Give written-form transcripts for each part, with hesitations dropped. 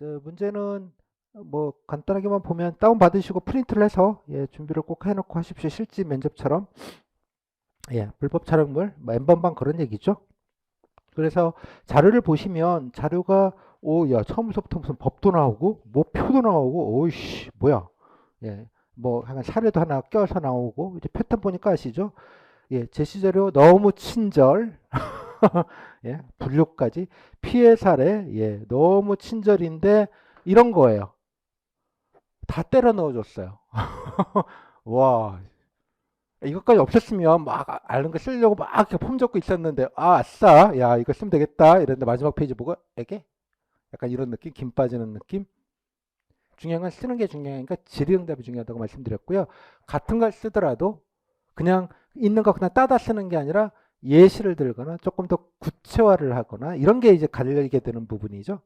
문제는 뭐 간단하게만 보면 다운 받으시고 프린트를 해서 준비를 꼭 해놓고 하십시오. 실제 면접처럼. 불법 촬영물, 뭐 N번방 그런 얘기죠. 그래서 자료를 보시면 자료가 야, 처음부터 무슨 법도 나오고 뭐 표도 나오고 오이씨 뭐야. 뭐 약간 사례도 하나 껴서 나오고 이제 패턴 보니까 아시죠? 제시 자료 너무 친절. 분류까지 피해 사례. 너무 친절인데 이런 거예요. 다 때려 넣어줬어요. 와, 이것까지 없었으면 막 아는 거 쓰려고 막 이렇게 폼 잡고 있었는데 아싸 야 이거 쓰면 되겠다 이랬는데 마지막 페이지 보고 에게 약간 이런 느낌, 김 빠지는 느낌. 중요한 건 쓰는 게 중요하니까 질의응답이 중요하다고 말씀드렸고요. 같은 걸 쓰더라도 그냥 있는 거 그냥 따다 쓰는 게 아니라 예시를 들거나 조금 더 구체화를 하거나 이런 게 이제 갈리게 되는 부분이죠.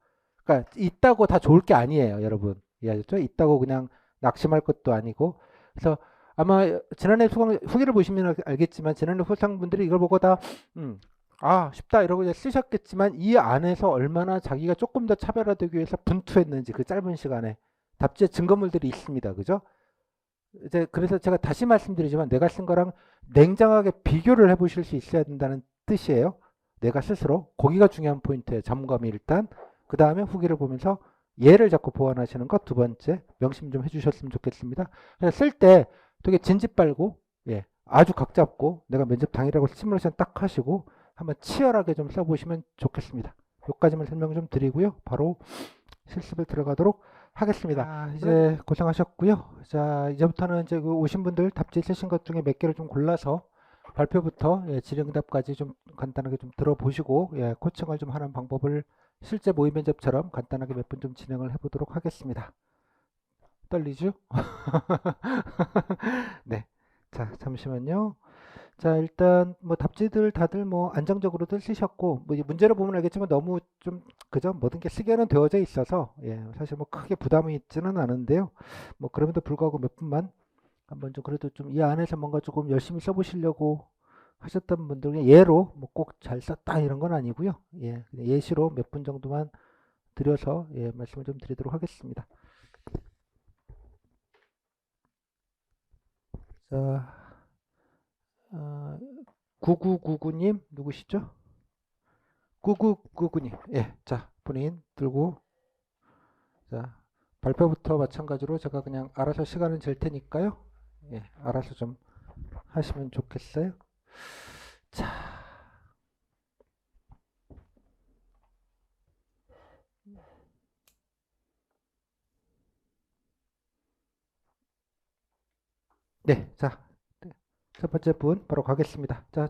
그러니까 있다고 다 좋을 게 아니에요, 여러분. 이해하셨죠? 있다고 그냥 낙심할 것도 아니고. 그래서 아마 지난해 후기를 보시면 알겠지만 지난해 후상분들이 이걸 보고 다 쉽다 이러고 이제 쓰셨겠지만 이 안에서 얼마나 자기가 조금 더 차별화되기 위해서 분투했는지 그 짧은 시간에 답지의 증거물들이 있습니다. 그죠? 이제 그래서 제가 다시 말씀드리지만 내가 쓴 거랑 냉정하게 비교를 해보실 수 있어야 된다는 뜻이에요. 내가 스스로 거기가 중요한 포인트예요. 자문감이 일단 그 다음에 후기를 보면서 예를 자꾸 보완하시는 것 두 번째 명심 좀 해주셨으면 좋겠습니다. 그래서 쓸 때 되게 진지 빨고 아주 각 잡고 내가 면접 당일이라고 시뮬레이션 딱 하시고 한번 치열하게 좀 써보시면 좋겠습니다. 여기까지만 설명 좀 드리고요. 바로 실습을 들어가도록 하겠습니다. 이제 고생하셨고요. 자, 이제부터는 이제 그 오신 분들 답지 쓰신 것 중에 몇 개를 좀 골라서 발표부터 질의응답까지 좀 간단하게 좀 들어보시고 코칭을 좀 하는 방법을 실제 모의 면접처럼 간단하게 몇 분 좀 진행을 해보도록 하겠습니다. 떨리죠? 네. 자, 잠시만요. 자, 일단 뭐 답지들 다들 뭐 안정적으로들 쓰셨고 뭐 문제를 보면 알겠지만 너무 좀 그죠? 모든 게 쓰게는 되어져 있어서 사실 뭐 크게 부담이 있지는 않은데요. 뭐 그럼에도 불구하고 몇 분만 한번 좀 그래도 좀 이 안에서 뭔가 조금 열심히 써보시려고 하셨던 분들 그냥 예로 뭐 꼭 잘 썼다 이런 건 아니고요. 그냥 예시로 몇 분 정도만 드려서 말씀을 좀 드리도록 하겠습니다. 자, 9999님 누구시죠? 9999님. 자, 본인 들고 자, 발표부터 마찬가지로 제가 그냥 알아서 시간은 잴 테니까요. 알아서 좀 하시면 좋겠어요. 자, 자, 첫 번째 분 바로 가겠습니다. 자,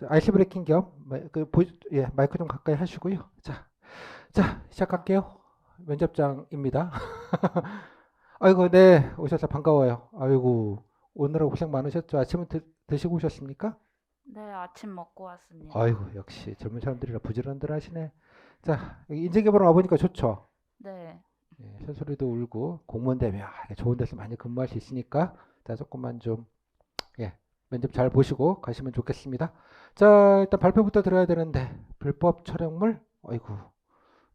아이스 브레이킹 겸 마이크 좀 가까이 하시고요. 자, 시작할게요. 면접장입니다. 아이고, 네, 오셔서 반가워요. 아이고, 오늘은 고생 많으셨죠? 아침은 드시고 오셨습니까? 네, 아침 먹고 왔습니다. 아이고, 역시 젊은 사람들이라 부지런들 하시네. 자, 여기 인재개발원 와보니까 좋죠? 네, 새소리도 울고, 공무원 되면 좋은 데서 많이 근무할 수 있으니까, 자, 조금만 좀, 예, 면접 잘 보시고 가시면 좋겠습니다. 자, 일단 발표부터 들어야 되는데, 불법 촬영물? 아이고,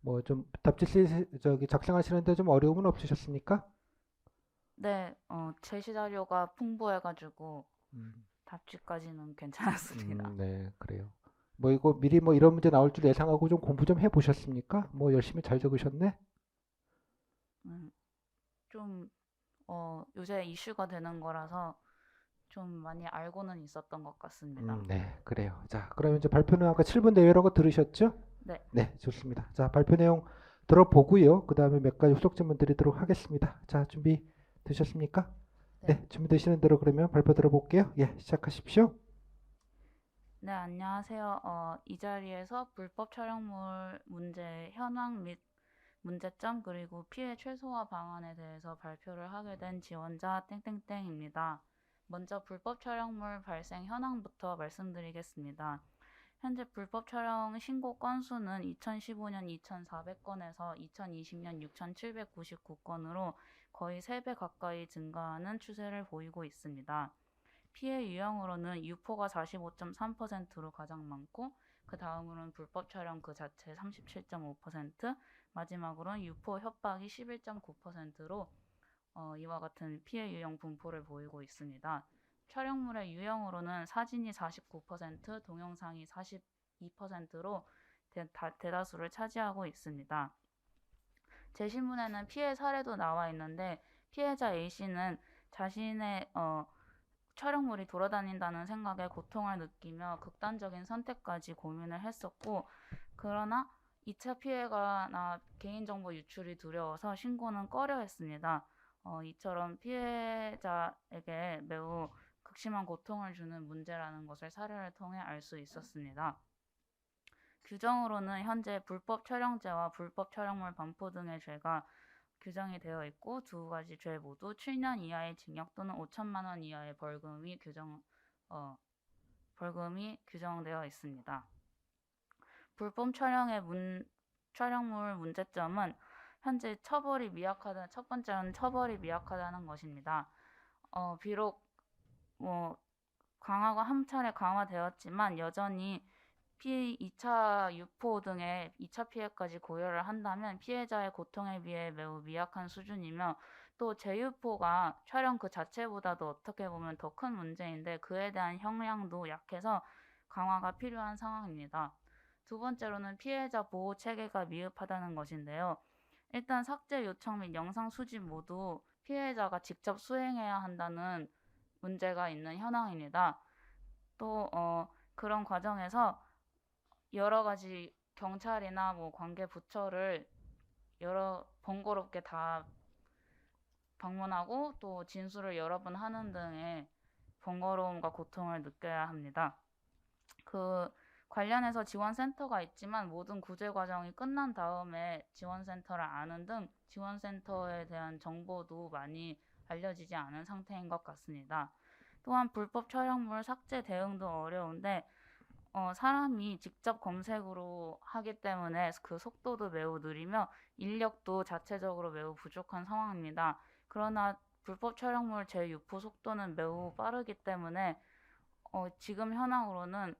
뭐 좀 답지 저기 작성하시는데 좀 어려움은 없으셨습니까? 네, 제시 자료가 풍부해가지고 음, 답지까지는 괜찮았습니다. 네, 그래요. 뭐 이거 미리 뭐 이런 문제 나올 줄 예상하고 좀 공부 좀 해보셨습니까? 뭐 열심히 잘 적으셨네? 음, 좀, 요새 이슈가 되는 거라서 좀 많이 알고는 있었던 것 같습니다. 네, 그래요. 자, 그러면 이제 발표는 아까 7분 내외라고 들으셨죠? 네, 네, 좋습니다. 자, 발표 내용 들어보고요. 그 다음에 몇 가지 후속 질문 드리도록 하겠습니다. 자, 준비 되셨습니까? 네. 네, 준비되시는 대로 그러면 발표 들어볼게요. 시작하십시오. 네, 안녕하세요. 이 자리에서 불법 촬영물 문제 현황 및 문제점 그리고 피해 최소화 방안에 대해서 발표를 하게 된 지원자 땡땡땡입니다. 먼저 불법 촬영물 발생 현황부터 말씀드리겠습니다. 현재 불법 촬영 신고 건수는 2015년 2,400건에서 2020년 6,799건으로 거의 3배 가까이 증가하는 추세를 보이고 있습니다. 피해 유형으로는 유포가 45.3%로 가장 많고 그 다음으로는 불법 촬영 그 자체 37.5%, 마지막으로는 유포 협박이 11.9%로 이와 같은 피해 유형 분포를 보이고 있습니다. 촬영물의 유형으로는 사진이 49%, 동영상이 42%로 대다수를 차지하고 있습니다. 제시문에는 피해 사례도 나와 있는데 피해자 A씨는 자신의 촬영물이 돌아다닌다는 생각에 고통을 느끼며 극단적인 선택까지 고민을 했었고, 그러나 2차 피해가나 개인정보 유출이 두려워서 신고는 꺼려 했습니다. 이처럼 피해자에게 매우 극심한 고통을 주는 문제라는 것을 사례를 통해 알 수 있었습니다. 규정으로는 현재 불법 촬영죄와 불법 촬영물 반포 등의 죄가 규정이 되어 있고 두 가지 죄 모두 7년 이하의 징역 또는 5천만 원 이하의 벌금이 규정되어 있습니다. 불법 촬영물 문제점은 현재 첫 번째는 처벌이 미약하다는 것입니다. 비록 강화가 한 차례 강화되었지만 여전히 2차 유포 등의 2차 피해까지 고려를 한다면 피해자의 고통에 비해 매우 미약한 수준이며, 또 재유포가 촬영 그 자체보다도 어떻게 보면 더 큰 문제인데 그에 대한 형량도 약해서 강화가 필요한 상황입니다. 두 번째로는 피해자 보호 체계가 미흡하다는 것인데요. 일단 삭제 요청 및 영상 수집 모두 피해자가 직접 수행해야 한다는 문제가 있는 현황입니다. 또 그런 과정에서 여러 가지 경찰이나 관계 부처를 번거롭게 다 방문하고 또 진술을 여러 번 하는 등의 번거로움과 고통을 느껴야 합니다. 그 관련해서 지원센터가 있지만 모든 구제 과정이 끝난 다음에 지원센터를 아는 등 지원센터에 대한 정보도 많이 알려지지 않은 상태인 것 같습니다. 또한 불법 촬영물 삭제 대응도 어려운데 사람이 직접 검색으로 하기 때문에 그 속도도 매우 느리며 인력도 자체적으로 매우 부족한 상황입니다. 그러나 불법 촬영물 재유포 속도는 매우 빠르기 때문에 지금 현황으로는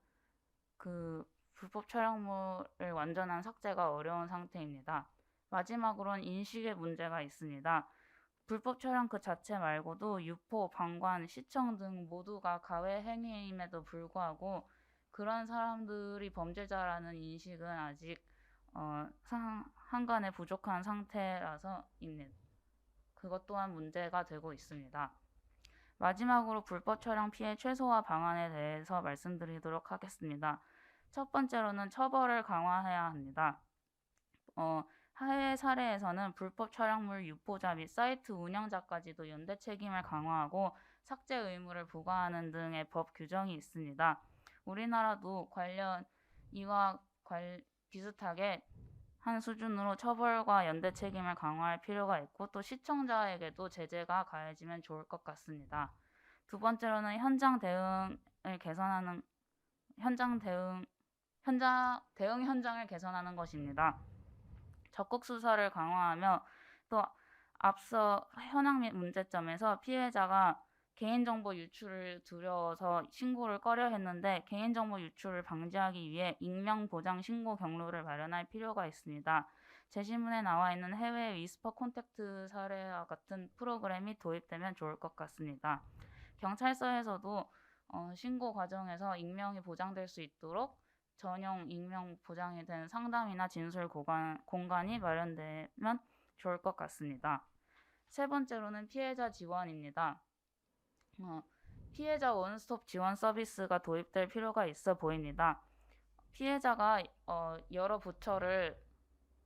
그 불법 촬영물을 완전한 삭제가 어려운 상태입니다. 마지막으로는 인식의 문제가 있습니다. 불법 촬영 그 자체 말고도 유포, 방관, 시청 등 모두가 가해 행위임에도 불구하고 그런 사람들이 범죄자라는 인식은 아직 한간에 부족한 상태라서입니다. 그것 또한 문제가 되고 있습니다. 마지막으로 불법 촬영 피해 최소화 방안에 대해서 말씀드리도록 하겠습니다. 첫 번째로는 처벌을 강화해야 합니다. 해외 사례에서는 불법 촬영물 유포자 및 사이트 운영자까지도 연대 책임을 강화하고 삭제 의무를 부과하는 등의 법 규정이 있습니다. 우리나라도 이와 비슷하게 한 수준으로 처벌과 연대 책임을 강화할 필요가 있고 또 시청자에게도 제재가 가해지면 좋을 것 같습니다. 두 번째로는 대응 현장을 개선하는 것입니다. 적극 수사를 강화하며 또 앞서 현황 및 문제점에서 피해자가 개인정보 유출을 두려워서 신고를 꺼려 했는데 개인정보 유출을 방지하기 위해 익명보장 신고 경로를 마련할 필요가 있습니다. 제시문에 나와 있는 해외 위스퍼 콘택트 사례와 같은 프로그램이 도입되면 좋을 것 같습니다. 경찰서에서도 신고 과정에서 익명이 보장될 수 있도록 전용 익명 보장이 된 상담이나 진술 공간이 마련되면 좋을 것 같습니다. 세 번째로는 피해자 지원입니다. 피해자 원스톱 지원 서비스가 도입될 필요가 있어 보입니다. 피해자가 여러 부처를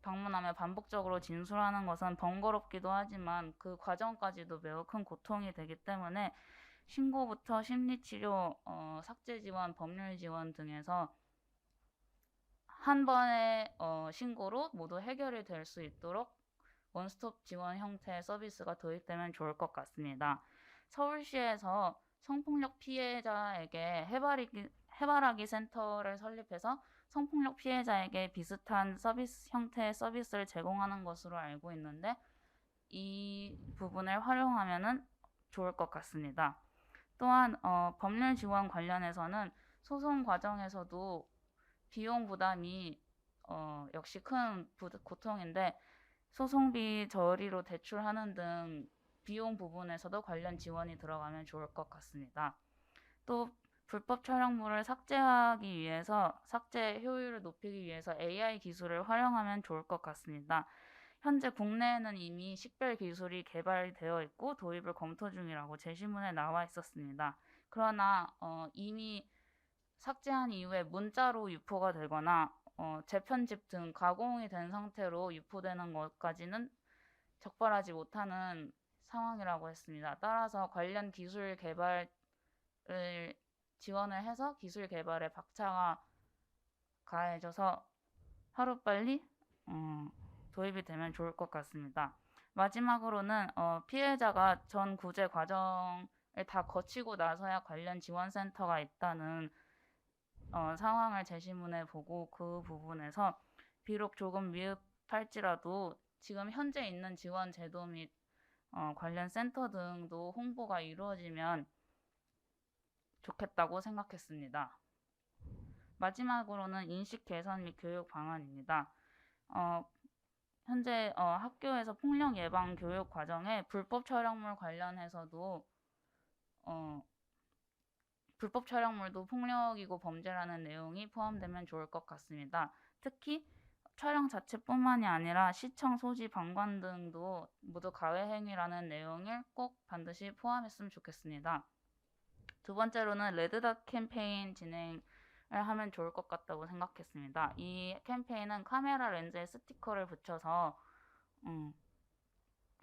방문하며 반복적으로 진술하는 것은 번거롭기도 하지만 그 과정까지도 매우 큰 고통이 되기 때문에 신고부터 심리치료, 삭제 지원, 법률 지원 등에서 한 번의 신고로 모두 해결이 될 수 있도록 원스톱 지원 형태의 서비스가 도입되면 좋을 것 같습니다. 서울시에서 성폭력 피해자에게 해바라기 센터를 설립해서 성폭력 피해자에게 비슷한 형태의 서비스를 제공하는 것으로 알고 있는데 이 부분을 활용하면 좋을 것 같습니다. 또한 법률 지원 관련해서는 소송 과정에서도 비용 부담이 역시 큰 고통인데 소송비 저리로 대출하는 등 비용 부분에서도 관련 지원이 들어가면 좋을 것 같습니다. 또 불법 촬영물을 삭제하기 위해서 삭제 효율을 높이기 위해서 AI 기술을 활용하면 좋을 것 같습니다. 현재 국내에는 이미 식별 기술이 개발되어 있고 도입을 검토 중이라고 제시문에 나와 있었습니다. 그러나 이미 삭제한 이후에 문자로 유포가 되거나 재편집 등 가공이 된 상태로 유포되는 것까지는 적발하지 못하는 상황이라고 했습니다. 따라서 관련 기술 개발을 지원을 해서 기술 개발에 박차가 가해져서 하루빨리 도입이 되면 좋을 것 같습니다. 마지막으로는 피해자가 전 구제 과정을 다 거치고 나서야 관련 지원센터가 있다는 상황을 제시문에 보고 그 부분에서 비록 조금 미흡할지라도 지금 현재 있는 지원 제도 및 관련 센터 등도 홍보가 이루어지면 좋겠다고 생각했습니다. 마지막으로는 인식 개선 및 교육 방안입니다. 현재 학교에서 폭력 예방 교육 과정에 불법 촬영물 관련해서도 불법 촬영물도 폭력이고 범죄라는 내용이 포함되면 좋을 것 같습니다. 특히 촬영 자체뿐만이 아니라 시청, 소지, 방관 등도 모두 가해 행위라는 내용을 꼭 반드시 포함했으면 좋겠습니다. 두 번째로는 레드닷 캠페인 진행을 하면 좋을 것 같다고 생각했습니다. 이 캠페인은 카메라 렌즈에 스티커를 붙여서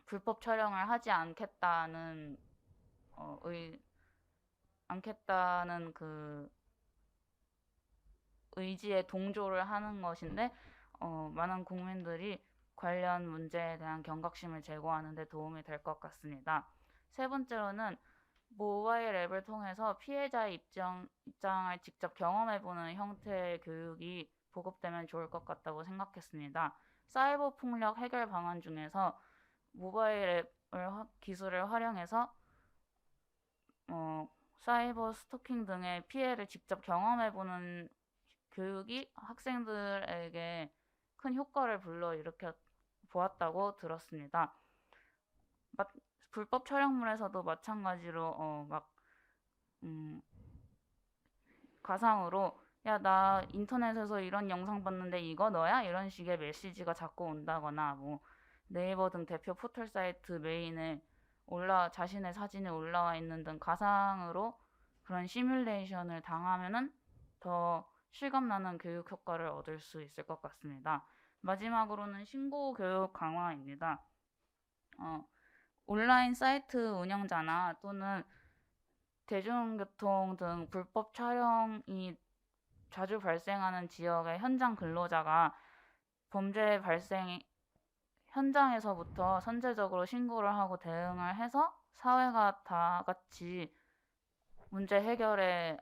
불법 촬영을 하지 않겠다는 그 의지에 동조를 하는 것인데 많은 국민들이 관련 문제에 대한 경각심을 제고하는 데 도움이 될 것 같습니다. 세 번째로는 모바일 앱을 통해서 피해자의 입장을 직접 경험해보는 형태의 교육이 보급되면 좋을 것 같다고 생각했습니다. 사이버 폭력 해결 방안 중에서 모바일 앱 기술을 활용해서 사이버 스토킹 등의 피해를 직접 경험해보는 교육이 학생들에게 큰 효과를 불러일으켜 보았다고 들었습니다. 불법 촬영물에서도 마찬가지로 가상으로 야, 나 인터넷에서 이런 영상 봤는데 이거 너야? 이런 식의 메시지가 자꾸 온다거나 뭐 네이버 등 대표 포털 사이트 메인에 자신의 사진이 올라와 있는 등 가상으로 그런 시뮬레이션을 당하면은 더 실감나는 교육 효과를 얻을 수 있을 것 같습니다. 마지막으로는 신고 교육 강화입니다. 온라인 사이트 운영자나 또는 대중교통 등 불법 촬영이 자주 발생하는 지역의 현장 근로자가 범죄 발생 현장에서부터 선제적으로 신고를 하고 대응을 해서 사회가 다 같이 문제 해결에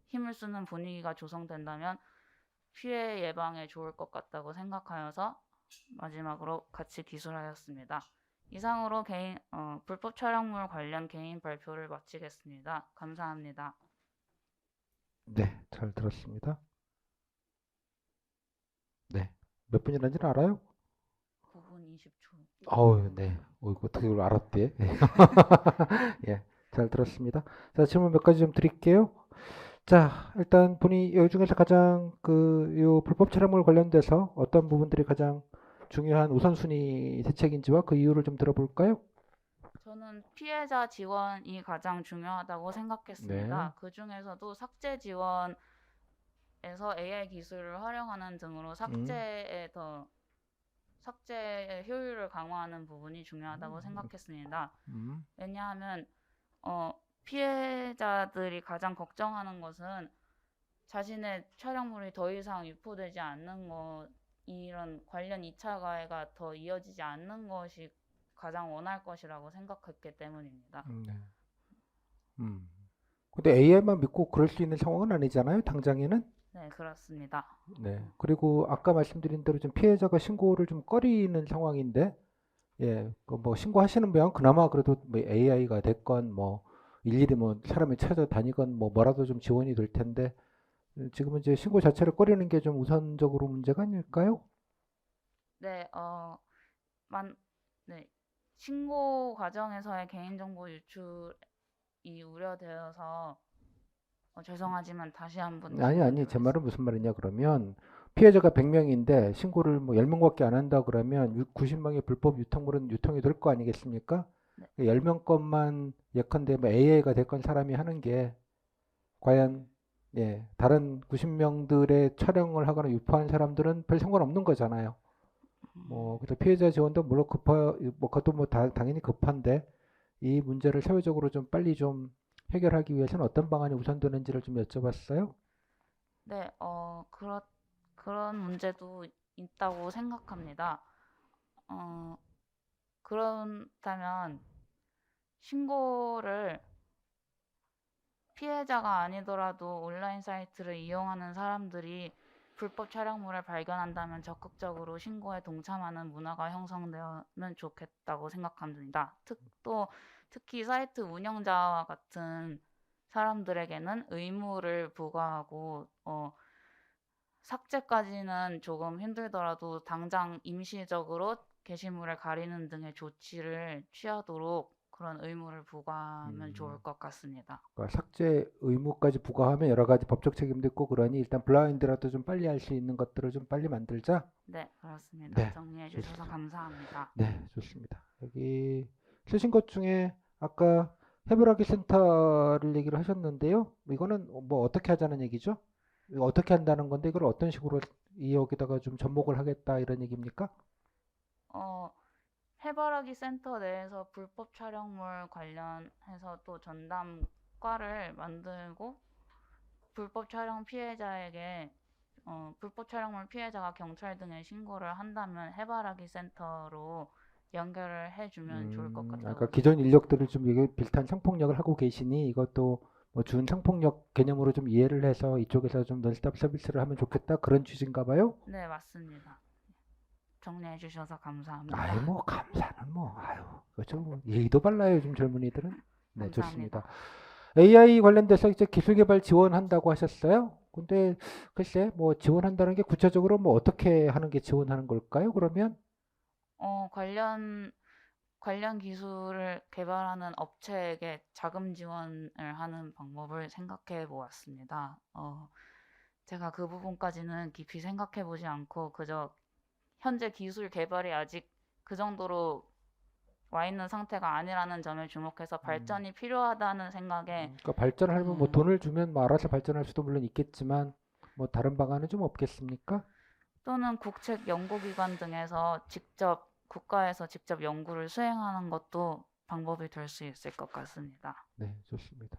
힘을 쓰는 분위기가 조성된다면 피해 예방에 좋을 것 같다고 생각하여서 마지막으로 같이 기술하였습니다. 이상으로 불법 촬영물 관련 개인 발표를 마치겠습니다. 감사합니다. 네, 잘 들었습니다. 네, 몇 분이라는지는 알아요? 9분 20초. 어우, 네. 이거 어떻게 그걸 알았대? 예, 잘 들었습니다. 자, 질문 몇 가지 좀 드릴게요. 자, 일단 본인이 이 중에서 가장 요 불법 촬영물 관련돼서 어떤 부분들이 가장 중요한 우선순위 대책인지와 그 이유를 좀 들어볼까요? 저는 피해자 지원이 가장 중요하다고 생각했습니다. 네. 그 중에서도 삭제 지원에서 AI 기술을 활용하는 등으로 삭제의 효율을 강화하는 부분이 중요하다고 생각했습니다. 왜냐하면 피해자들이 가장 걱정하는 것은 자신의 촬영물이 더 이상 유포되지 않는 것, 이런 관련 2차 가해가 더 이어지지 않는 것이 가장 원할 것이라고 생각했기 때문입니다. 네. 근데 AI만 믿고 그럴 수 있는 상황은 아니잖아요, 당장에는? 네, 그렇습니다. 네. 그리고 아까 말씀드린 대로 좀 피해자가 신고를 좀 꺼리는 상황인데, 예, 뭐 신고하시는 분 그나마 그래도 뭐 AI가 됐건 뭐 일일이 뭐 사람이 찾아다니건 뭐 뭐라도 좀 지원이 될 텐데, 지금은 이제 신고 자체를 꺼리는 게 좀 우선적으로 문제가 아닐까요? 네, 만, 네, 신고 과정에서의 개인정보 유출이 우려되어서 죄송하지만 다시 한번 아니, 제 말은 질문드리겠습니다. 무슨 말이냐, 그러면 피해자가 100명인데 신고를 뭐 10명밖에 안 한다 그러면 90명의 불법 유통물은 유통이 될 거 아니겠습니까? 네, 10명 것만 예컨대 뭐 AI가 됐건 사람이 하는 게 과연 다른 90명들의 촬영을 하거나 유포한 사람들은 별 상관없는 거잖아요. 음, 그래서 피해자 지원도 물론 뭐 그것도 뭐 당연히 급한데 이 문제를 사회적으로 좀 빨리 좀 해결하기 위해서는 어떤 방안이 우선되는지를 좀 여쭤봤어요. 네, 그런 문제도 있다고 생각합니다. 어, 그렇다면 신고를 피해자가 아니더라도 온라인 사이트를 이용하는 사람들이 불법 촬영물을 발견한다면 적극적으로 신고에 동참하는 문화가 형성되면 좋겠다고 생각합니다. 특히 사이트 운영자와 같은 사람들에게는 의무를 부과하고, 삭제까지는 조금 힘들더라도 당장 임시적으로 게시물을 가리는 등의 조치를 취하도록 그런 의무를 부과하면 좋을 음, 것 같습니다. 그러니까 삭제 의무까지 부과하면 여러 가지 법적 책임도 있고 그러니 일단 블라인드라도 좀 빨리 할 수 있는 것들을 좀 빨리 만들자. 네, 그렇습니다. 네, 정리해 주셔서 좋습니다. 감사합니다. 네, 좋습니다. 여기 쓰신 것 중에 아까 해바라기 센터를 얘기를 하셨는데요. 이거는 뭐 어떻게 하자는 얘기죠? 이거 어떻게 한다는 건데 이걸 어떤 식으로 여기다가 좀 접목을 하겠다 이런 얘기입니까? 어, 해바라기 센터 내에서 불법 촬영물 관련해서 또 전담과를 만들고 불법 촬영물 피해자가 경찰 등에 신고를 한다면 해바라기 센터로 연결을 해주면 좋을 것 아까 같다고 기존 생각합니다. 인력들을 좀 이게 비슷한 성폭력을 하고 계시니 이것도 뭐 준 성폭력 개념으로 좀 이해를 해서 이쪽에서 좀 non-stop 서비스를 하면 좋겠다 그런 취지인가 봐요. 네, 맞습니다. 정리해 주셔서 아이 감사합니다. 뭐 감사는 뭐 아유 그좀 예의도 발라요 요즘 젊은이들은. 네, 좋습니다. 감사합니다. AI 관련돼서 이제 기술 개발 지원한다고 하셨어요. 근데 글쎄 뭐 지원한다는 게 구체적으로 뭐 어떻게 하는 게 지원하는 걸까요? 그러면 어, 관련 기술을 개발하는 업체에게 자금 지원을 하는 방법을 생각해 보았습니다. 제가 그 부분까지는 깊이 생각해 보지 않고 그저 현재 기술 개발이 아직 그 정도로 와 있는 상태가 아니라는 점에 주목해서 음, 발전이 필요하다는 생각에 그러니까 발전하려면 뭐 음, 돈을 주면 뭐 알아서 발전할 수도 물론 있겠지만 뭐 다른 방안은 좀 없겠습니까? 또는 국책 연구기관 등에서 국가에서 직접 연구를 수행하는 것도 방법이 될 수 있을 것 같습니다. 네, 좋습니다.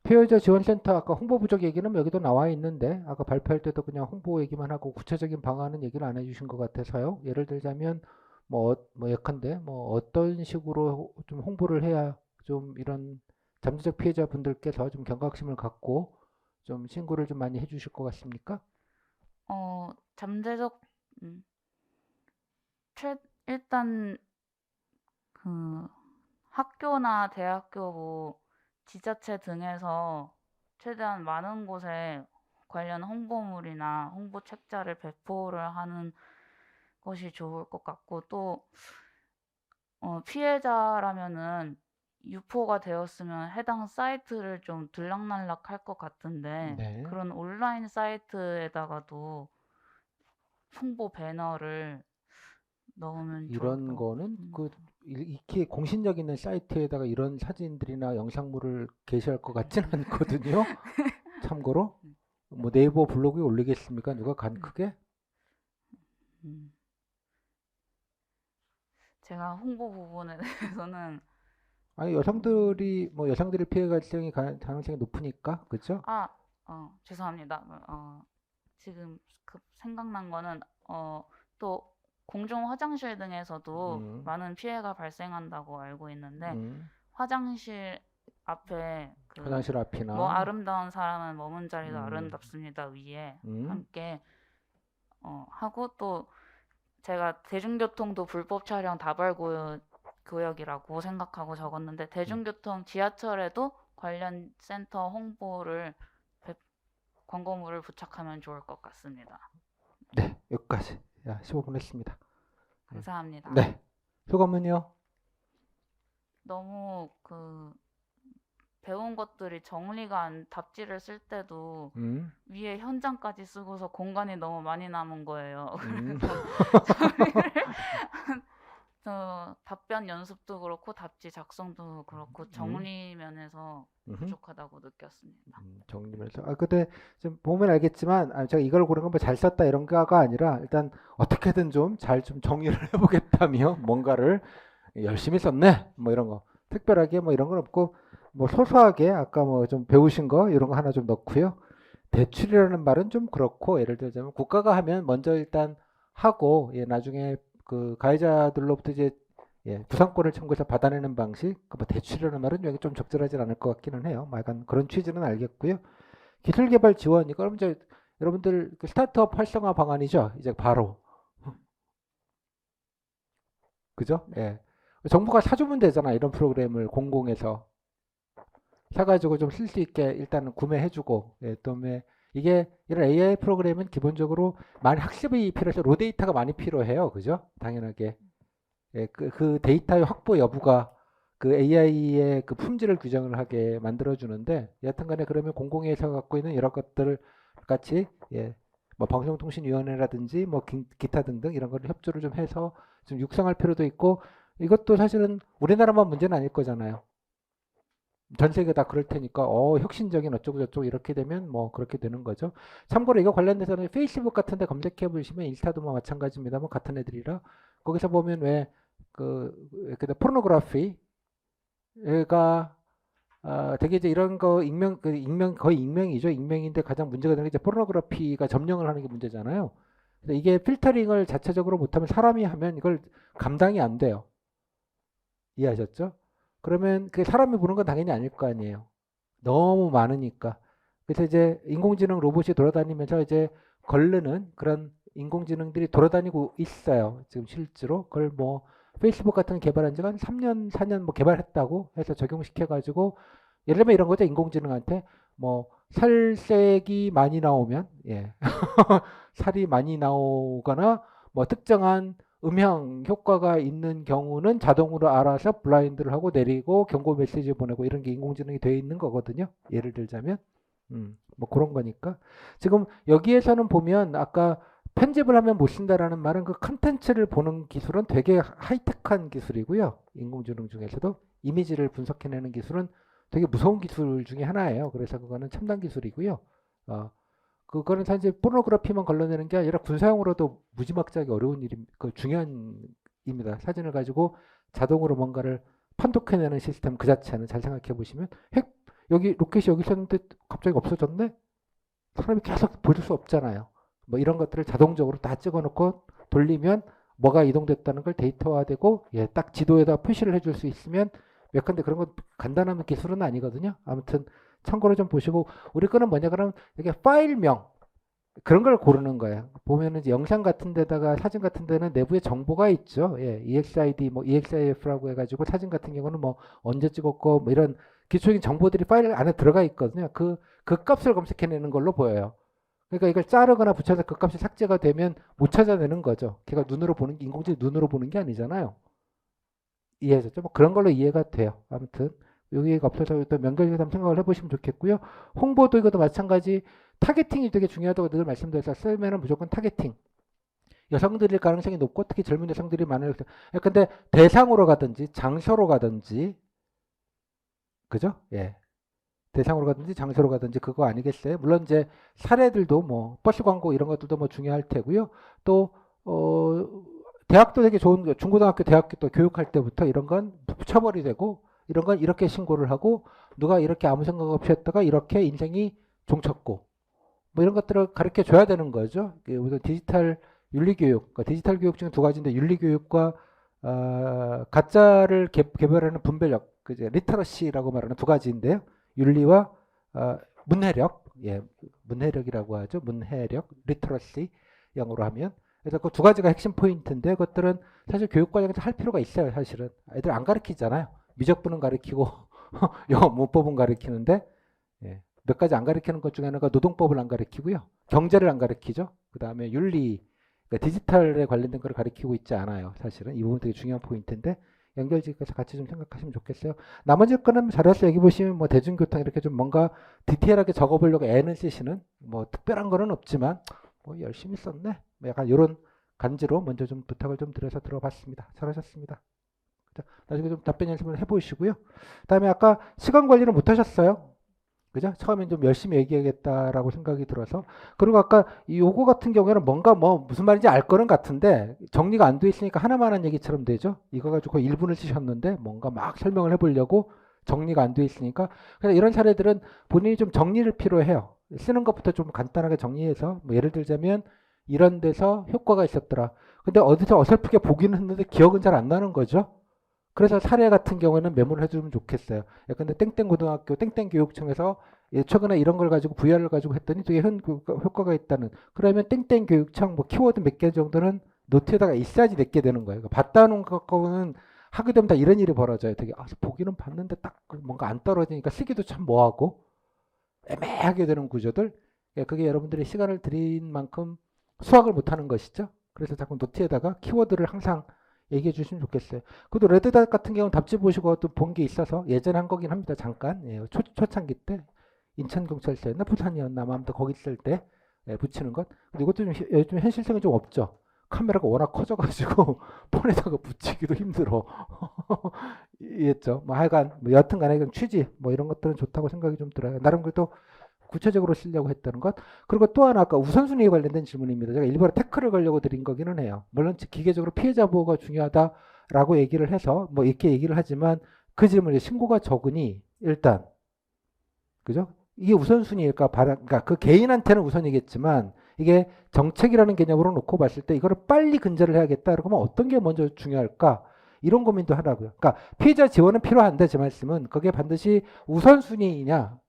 피해자 지원센터 아까 홍보 부족 얘기는 여기도 나와 있는데 아까 발표할 때도 그냥 홍보 얘기만 하고 구체적인 방안은 얘기를 안 해주신 것 같아서요. 예를 들자면 뭐 예컨대 뭐 어떤 식으로 좀 홍보를 해야 좀 이런 잠재적 피해자분들께서 좀 경각심을 갖고 좀 신고를 좀 많이 해주실 것 같습니까? 잠재적 음, 일단 그 학교나 대학교 뭐 지자체 등에서 최대한 많은 곳에 관련 홍보물이나 홍보 책자를 배포를 하는 것이 좋을 것 같고 또 피해자라면은 유포가 되었으면 해당 사이트를 좀 들락날락 할 것 같은데 네. 그런 온라인 사이트에다가도 홍보 배너를 넣으면 이런 좋을까? 거는 음, 그 이렇게 공신력 있는 사이트에다가 이런 사진들이나 영상물을 게시할 것 같지는 않거든요. 참고로 음, 뭐 네이버 블로그에 올리겠습니까? 누가 간 음, 크게? 음. 제가 홍보 부분에 대해서는 아니 음, 여성들이 피해 가능성이 높으니까 그죠? 아, 죄송합니다. 지금 생각난 거는 또 공중 화장실 등에서도 음, 많은 피해가 발생한다고 알고 있는데 음. 화장실 앞에 화장실 뭐 앞이나 아름다운 사람은 머문 자리도 음, 아름답습니다 위에 음, 함께 하고 또 제가 대중교통도 불법 촬영 구역이라고 생각하고 적었는데 음, 대중교통 지하철에도 관련 센터 홍보를 광고물을 부착하면 좋을 것 같습니다. 네, 여기까지. 야, 15분 했습니다. 감사합니다. 네. 소감은요? 너무 배운 것들이 정리가 안, 답지를 쓸 때도 위에 현장까지 쓰고서 공간이 너무 많이 남은 거예요. 그래서 정리를 답변 연습도 그렇고 답지 작성도 그렇고 정리 면에서 부족하다고 느꼈습니다. 정리면서 근데 좀 보면 알겠지만 제가 이걸 고른 건 뭐 잘 썼다 이런 거가 아니라 일단 어떻게든 좀 잘 좀 정리를 해보겠다며 뭔가를 열심히 썼네 뭐 이런 거 특별하게 뭐 이런 건 없고 뭐 소소하게 아까 뭐 좀 배우신 거 이런 거 하나 좀 넣고요. 대출이라는 말은 좀 그렇고 예를 들자면 국가가 하면 먼저 일단 하고 나중에 그 가해자들로부터 이제 부상권을 청구해서 받아내는 방식, 뭐 대출이라는 말은 여기 좀 적절하지 않을 것 같기는 해요. 뭐 약간 그런 취지는 알겠고요. 기술 개발 지원 이거 이제 여러분들 그 스타트업 활성화 방안이죠. 이제 바로 그죠? 예. 정부가 사주면 되잖아. 이런 프로그램을 공공에서 사가지고 좀 쓸 수 있게 일단은 구매해주고 그다음에 이게 이런 AI 프로그램은 기본적으로 많이 학습이 필요해서 로데이터가 많이 필요해요. 그죠? 당연하게. 그 데이터의 확보 여부가 그 AI의 그 품질을 규정을 하게 만들어주는데 여하튼간에 그러면 공공에서 갖고 있는 여러 것들 같이 뭐 방송통신위원회라든지 뭐 기타 등등 이런 거를 협조를 좀 해서 좀 육성할 필요도 있고 이것도 사실은 우리나라만 문제는 아닐 거잖아요. 전 세계 다 그럴 테니까 혁신적인 어쩌고 저쩌고 이렇게 되면 뭐 그렇게 되는 거죠. 참고로 이거 관련돼서는 페이스북 같은 데 검색해 보시면 인스타도 뭐 마찬가지입니다. 뭐 같은 애들이라 거기서 보면 왜 포르노그래피가 되게 이제 이런 거 익명 거의 익명이죠. 익명인데 가장 문제가 되는 게 이제 포르노그래피가 점령을 하는 게 문제잖아요. 근데 이게 필터링을 자체적으로 못하면 사람이 하면 이걸 감당이 안 돼요. 이해하셨죠? 그러면 그 사람이 보는 건 당연히 아닐 거 아니에요. 너무 많으니까. 그래서 이제 인공지능 로봇이 돌아다니면서 이제 걸르는 그런 인공지능들이 돌아다니고 있어요. 지금 실제로. 그걸 뭐 페이스북 같은 거 개발한 지가 한 3년, 4년 뭐 개발했다고 해서 적용시켜가지고 예를 들면 이런 거죠. 인공지능한테 뭐 살색이 많이 나오면 살이 많이 나오거나 뭐 특정한 음향 효과가 있는 경우는 자동으로 알아서 블라인드를 하고 내리고 경고 메시지 보내고 이런 게 인공지능이 되어 있는 거거든요. 예를 들자면 뭐 그런 거니까 지금 여기에서는 보면 아까 편집을 하면 못 쓴다라는 말은 그 컨텐츠를 보는 기술은 되게 하이테크한 기술이고요. 인공지능 중에서도 이미지를 분석해내는 기술은 되게 무서운 기술 중에 하나예요. 그래서 그거는 첨단 기술이고요. 그거는 사실 포르노그래피만 걸러내는 게 아니라 군사용으로도 무지막지하게 어려운 중요한 일입니다. 사진을 가지고 자동으로 뭔가를 판독해내는 시스템 그 자체는 잘 생각해 보시면 여기 로켓이 여기 있었는데 갑자기 없어졌네? 사람이 계속 볼 수 없잖아요. 뭐 이런 것들을 자동적으로 다 찍어놓고 돌리면 뭐가 이동됐다는 걸 데이터화되고 딱 지도에다 표시를 해줄 수 있으면 근데 그런 건 간단한 기술은 아니거든요. 아무튼 참고로 좀 보시고 우리 거는 뭐냐 그러면 이게 파일명 그런 걸 고르는 거예요. 보면은 이제 영상 같은 데다가 사진 같은 데는 내부에 정보가 있죠. EXID 뭐 EXIF라고 해가지고 사진 같은 경우는 뭐 언제 찍었고 뭐 이런 기초적인 정보들이 파일 안에 들어가 있거든요. 그 값을 검색해내는 걸로 보여요. 그러니까 이걸 자르거나 붙여서 그 값이 삭제가 되면 못 찾아내는 거죠. 걔가 눈으로 보는 게 인공지능 눈으로 보는 게 아니잖아요. 이해하셨죠? 뭐 그런 걸로 이해가 돼요. 아무튼 여기가 없어서 또 연결해서 한번 생각을 해보시면 좋겠고요. 홍보도 이것도 마찬가지 타겟팅이 되게 중요하다고 늘 말씀드렸어요. 쓰면은 무조건 타겟팅. 여성들일 가능성이 높고 특히 젊은 여성들이 많아요. 근데 대상으로 가든지 장소로 가든지 그죠? 대상으로 가든지 장소로 가든지 그거 아니겠어요? 물론 이제 사례들도 뭐 버스 광고 이런 것들도 뭐 중요할 테고요. 또 대학도 되게 좋은 거 중고등학교 대학교 또 교육할 때부터 이런 건 처벌이 되고 이런 건 이렇게 신고를 하고 누가 이렇게 아무 생각 없이 했다가 이렇게 인생이 종쳤고 뭐 이런 것들을 가르쳐 줘야 되는 거죠. 우선 디지털 윤리교육, 디지털 교육 중에 두 가지인데 윤리교육과 가짜를 개발하는 분별력, 그제 리터러시라고 말하는 두 가지인데요. 윤리와 문해력, 문해력이라고 하죠. 문해력, 리터러시 영어로 하면. 그래서 그 두 가지가 핵심 포인트인데 그것들은 사실 교육 과정에서 할 필요가 있어요. 사실은 애들 안 가르치잖아요. 미적분은 가르치고 영어 문법은 가르치는데 몇 가지 안 가르치는 것 중에 하나가 노동법을 안 가르치고요. 경제를 안 가르치죠. 그 다음에 윤리, 그러니까 디지털에 관련된 걸 가르치고 있지 않아요. 사실은 이 부분 되게 중요한 포인트인데 연결지어서 같이 좀 생각하시면 좋겠어요. 나머지 거는 잘해서 여기 보시면 뭐 대중교통 이렇게 좀 뭔가 디테일하게 적어보려고 애는 쓰시는 뭐 특별한 거는 없지만 뭐 열심히 썼네. 뭐 약간 이런 간지로 먼저 좀 부탁을 좀 드려서 들어봤습니다. 잘하셨습니다. 자, 나중에 좀 답변 연습을 해보시고요. 그다음에 아까 시간 관리를 못 하셨어요. 그죠? 처음엔 좀 열심히 얘기하겠다라고 생각이 들어서. 그리고 아까 이 요거 같은 경우에는 뭔가 뭐 무슨 말인지 알 거는 같은데 정리가 안 돼 있으니까 하나만 한 얘기처럼 되죠? 이거 가지고 1분을 쓰셨는데 뭔가 막 설명을 해보려고 정리가 안 돼 있으니까. 그래서 이런 사례들은 본인이 좀 정리를 필요해요. 쓰는 것부터 좀 간단하게 정리해서 뭐 예를 들자면 이런 데서 효과가 있었더라. 근데 어디서 어설프게 보기는 했는데 기억은 잘 안 나는 거죠? 그래서 사례 같은 경우에는 메모를 해주면 좋겠어요. 근데 땡땡 고등학교 땡땡 교육청에서 최근에 이런 걸 가지고 VR을 가지고 했더니 되게 효과가 있다는. 그러면 땡땡 교육청 뭐 키워드 몇 개 정도는 노트에다가 있어야지 냈게 되는 거예요. 봤다 놓은 것과는 하게 되면 다 이런 일이 벌어져요. 되게 보기는 봤는데 딱 뭔가 안 떨어지니까 쓰기도 참 뭐하고 애매하게 되는 구조들. 그게 여러분들이 시간을 들인 만큼 수학을 못하는 것이죠. 그래서 자꾸 노트에다가 키워드를 항상 얘기해 주시면 좋겠어요. 그래도 레드닷 같은 경우는 답지 보시고 또 본 게 있어서 예전에 한 거긴 합니다. 잠깐. 초창기 때 인천경찰서였나 부산이었나 아무튼 거기 있을 때 붙이는 것. 근데 이것도 요즘 현실성이 좀 없죠. 카메라가 워낙 커져가지고 폰에다가 붙이기도 힘들어. 이해했죠? 뭐 하여간 뭐 여튼간에 취지 뭐 이런 것들은 좋다고 생각이 좀 들어요. 나름 그래도 구체적으로 쓰려고 했다는 것. 그리고 또 하나 아까 우선순위에 관련된 질문입니다. 제가 일부러 태클을 걸려고 드린 거기는 해요. 물론 기계적으로 피해자 보호가 중요하다라고 얘기를 해서 뭐 이렇게 얘기를 하지만 그 질문에 신고가 적으니 일단 그죠? 이게 우선순위일까? 그러니까 그 개인한테는 우선이겠지만 이게 정책이라는 개념으로 놓고 봤을 때 이거를 빨리 근절을 해야겠다. 그러면 어떤 게 먼저 중요할까? 이런 고민도 하라고요. 그러니까 피해자 지원은 필요한데 제 말씀은 그게 반드시 우선순위이냐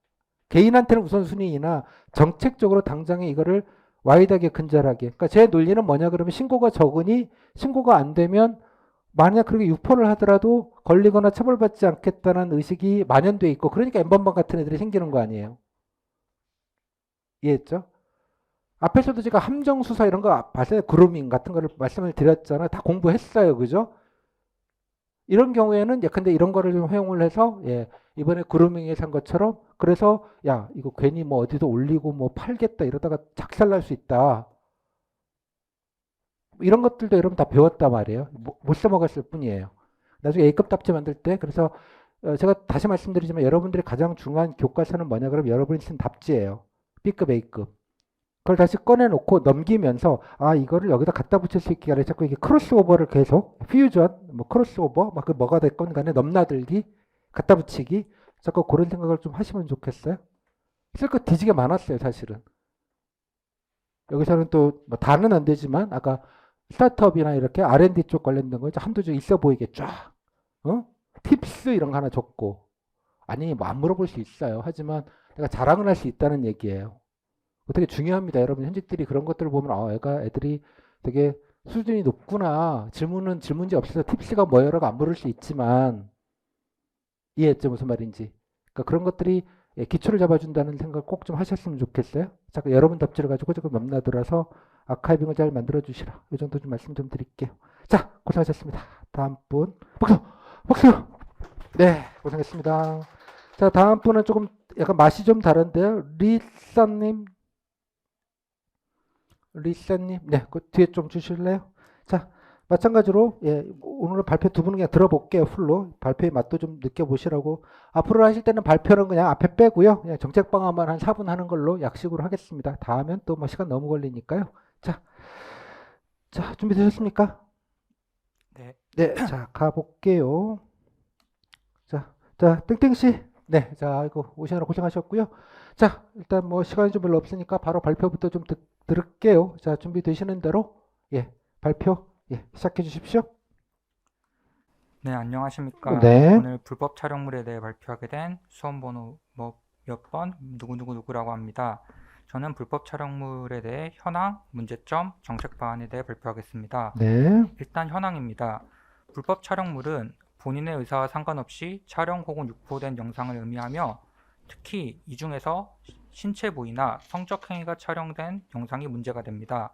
개인한테는 우선순위이나 정책적으로 당장에 이거를 와이드하게 근절하게. 그러니까 제 논리는 뭐냐 그러면 신고가 적으니 신고가 안 되면 만약 그렇게 유포를 하더라도 걸리거나 처벌받지 않겠다는 의식이 만연돼 있고 그러니까 엠번방 같은 애들이 생기는 거 아니에요. 이해했죠? 앞에서도 제가 함정수사 이런 거 봤어요. 그루밍 같은 거를 말씀을 드렸잖아요. 다 공부했어요. 그죠? 이런 경우에는 근데 이런 거를 좀 활용을 해서 이번에 그루밍에 산 것처럼 그래서 야 이거 괜히 뭐 어디서 올리고 뭐 팔겠다 이러다가 작살날 수 있다. 이런 것들도 여러분 다 배웠단 말이에요. 못 써먹었을 뿐이에요. 나중에 A급 답지 만들 때 그래서 제가 다시 말씀드리지만 여러분들이 가장 중요한 교과서는 뭐냐 그러면 여러분이 쓴 답지예요. B급, A급. 그걸 다시 꺼내놓고 넘기면서 아 이거를 여기다 갖다 붙일 수 있게 하려 자꾸 이게 크로스오버를 계속 퓨전 뭐 크로스오버 막 그 뭐가 됐건 간에 넘나들기 갖다 붙이기 자꾸 그런 생각을 좀 하시면 좋겠어요. 쓸 거 뒤지게 많았어요 사실은. 여기서는 또뭐 다는 안 되지만 아까 스타트업이나 이렇게 R&D 쪽 관련된 거 한두 줄 있어 보이게 쫙 팁스 이런 거 하나 적고 아니 뭐 안 물어볼 수 있어요. 하지만 내가 자랑을 할 수 있다는 얘기예요. 되게 중요합니다. 여러분 현직들이 그런 것들을 보면 애들이 되게 수준이 높구나. 질문은 질문지 없어서 팁스가 뭐여라고 안 물을 수 있지만 이해했죠 무슨 말인지. 그러니까 그런 것들이 기초를 잡아준다는 생각 꼭 좀 하셨으면 좋겠어요. 잠깐 여러분 답지를 가지고 조금 넘나들어서 아카이빙을 잘 만들어 주시라. 이 정도 좀 말씀 좀 드릴게요. 자 고생하셨습니다. 다음 분 박수 박수. 네 고생했습니다. 자 다음 분은 조금 약간 맛이 좀 다른데요. 리사님, 네, 그 뒤에 좀 주실래요? 자, 마찬가지로 오늘은 발표 두 분은 그냥 들어볼게요. 풀로 발표의 맛도 좀 느껴보시라고. 앞으로 하실 때는 발표는 그냥 앞에 빼고요. 그냥 정책 방안만 한 4분 하는 걸로 약식으로 하겠습니다. 다 하면 또 뭐 시간 너무 걸리니까요. 자, 준비되셨습니까? 네. 네, 자 가볼게요. 자, 땡땡 씨, 네, 자, 이거 오시느라 고생하셨고요. 자, 일단 뭐 시간이 좀 별로 없으니까 바로 발표부터 좀 들을게요. 자, 준비되시는 대로 발표 시작해 주십시오. 네, 안녕하십니까. 네. 오늘 불법 촬영물에 대해 발표하게 된 수험번호 뭐 몇 번 누구라고 합니다. 저는 불법 촬영물에 대해 현황, 문제점, 정책 방안에 대해 발표하겠습니다. 네. 일단 현황입니다. 불법 촬영물은 본인의 의사와 상관없이 촬영 혹은 유포된 영상을 의미하며 특히 이 중에서 신체 부위나 성적 행위가 촬영된 영상이 문제가 됩니다.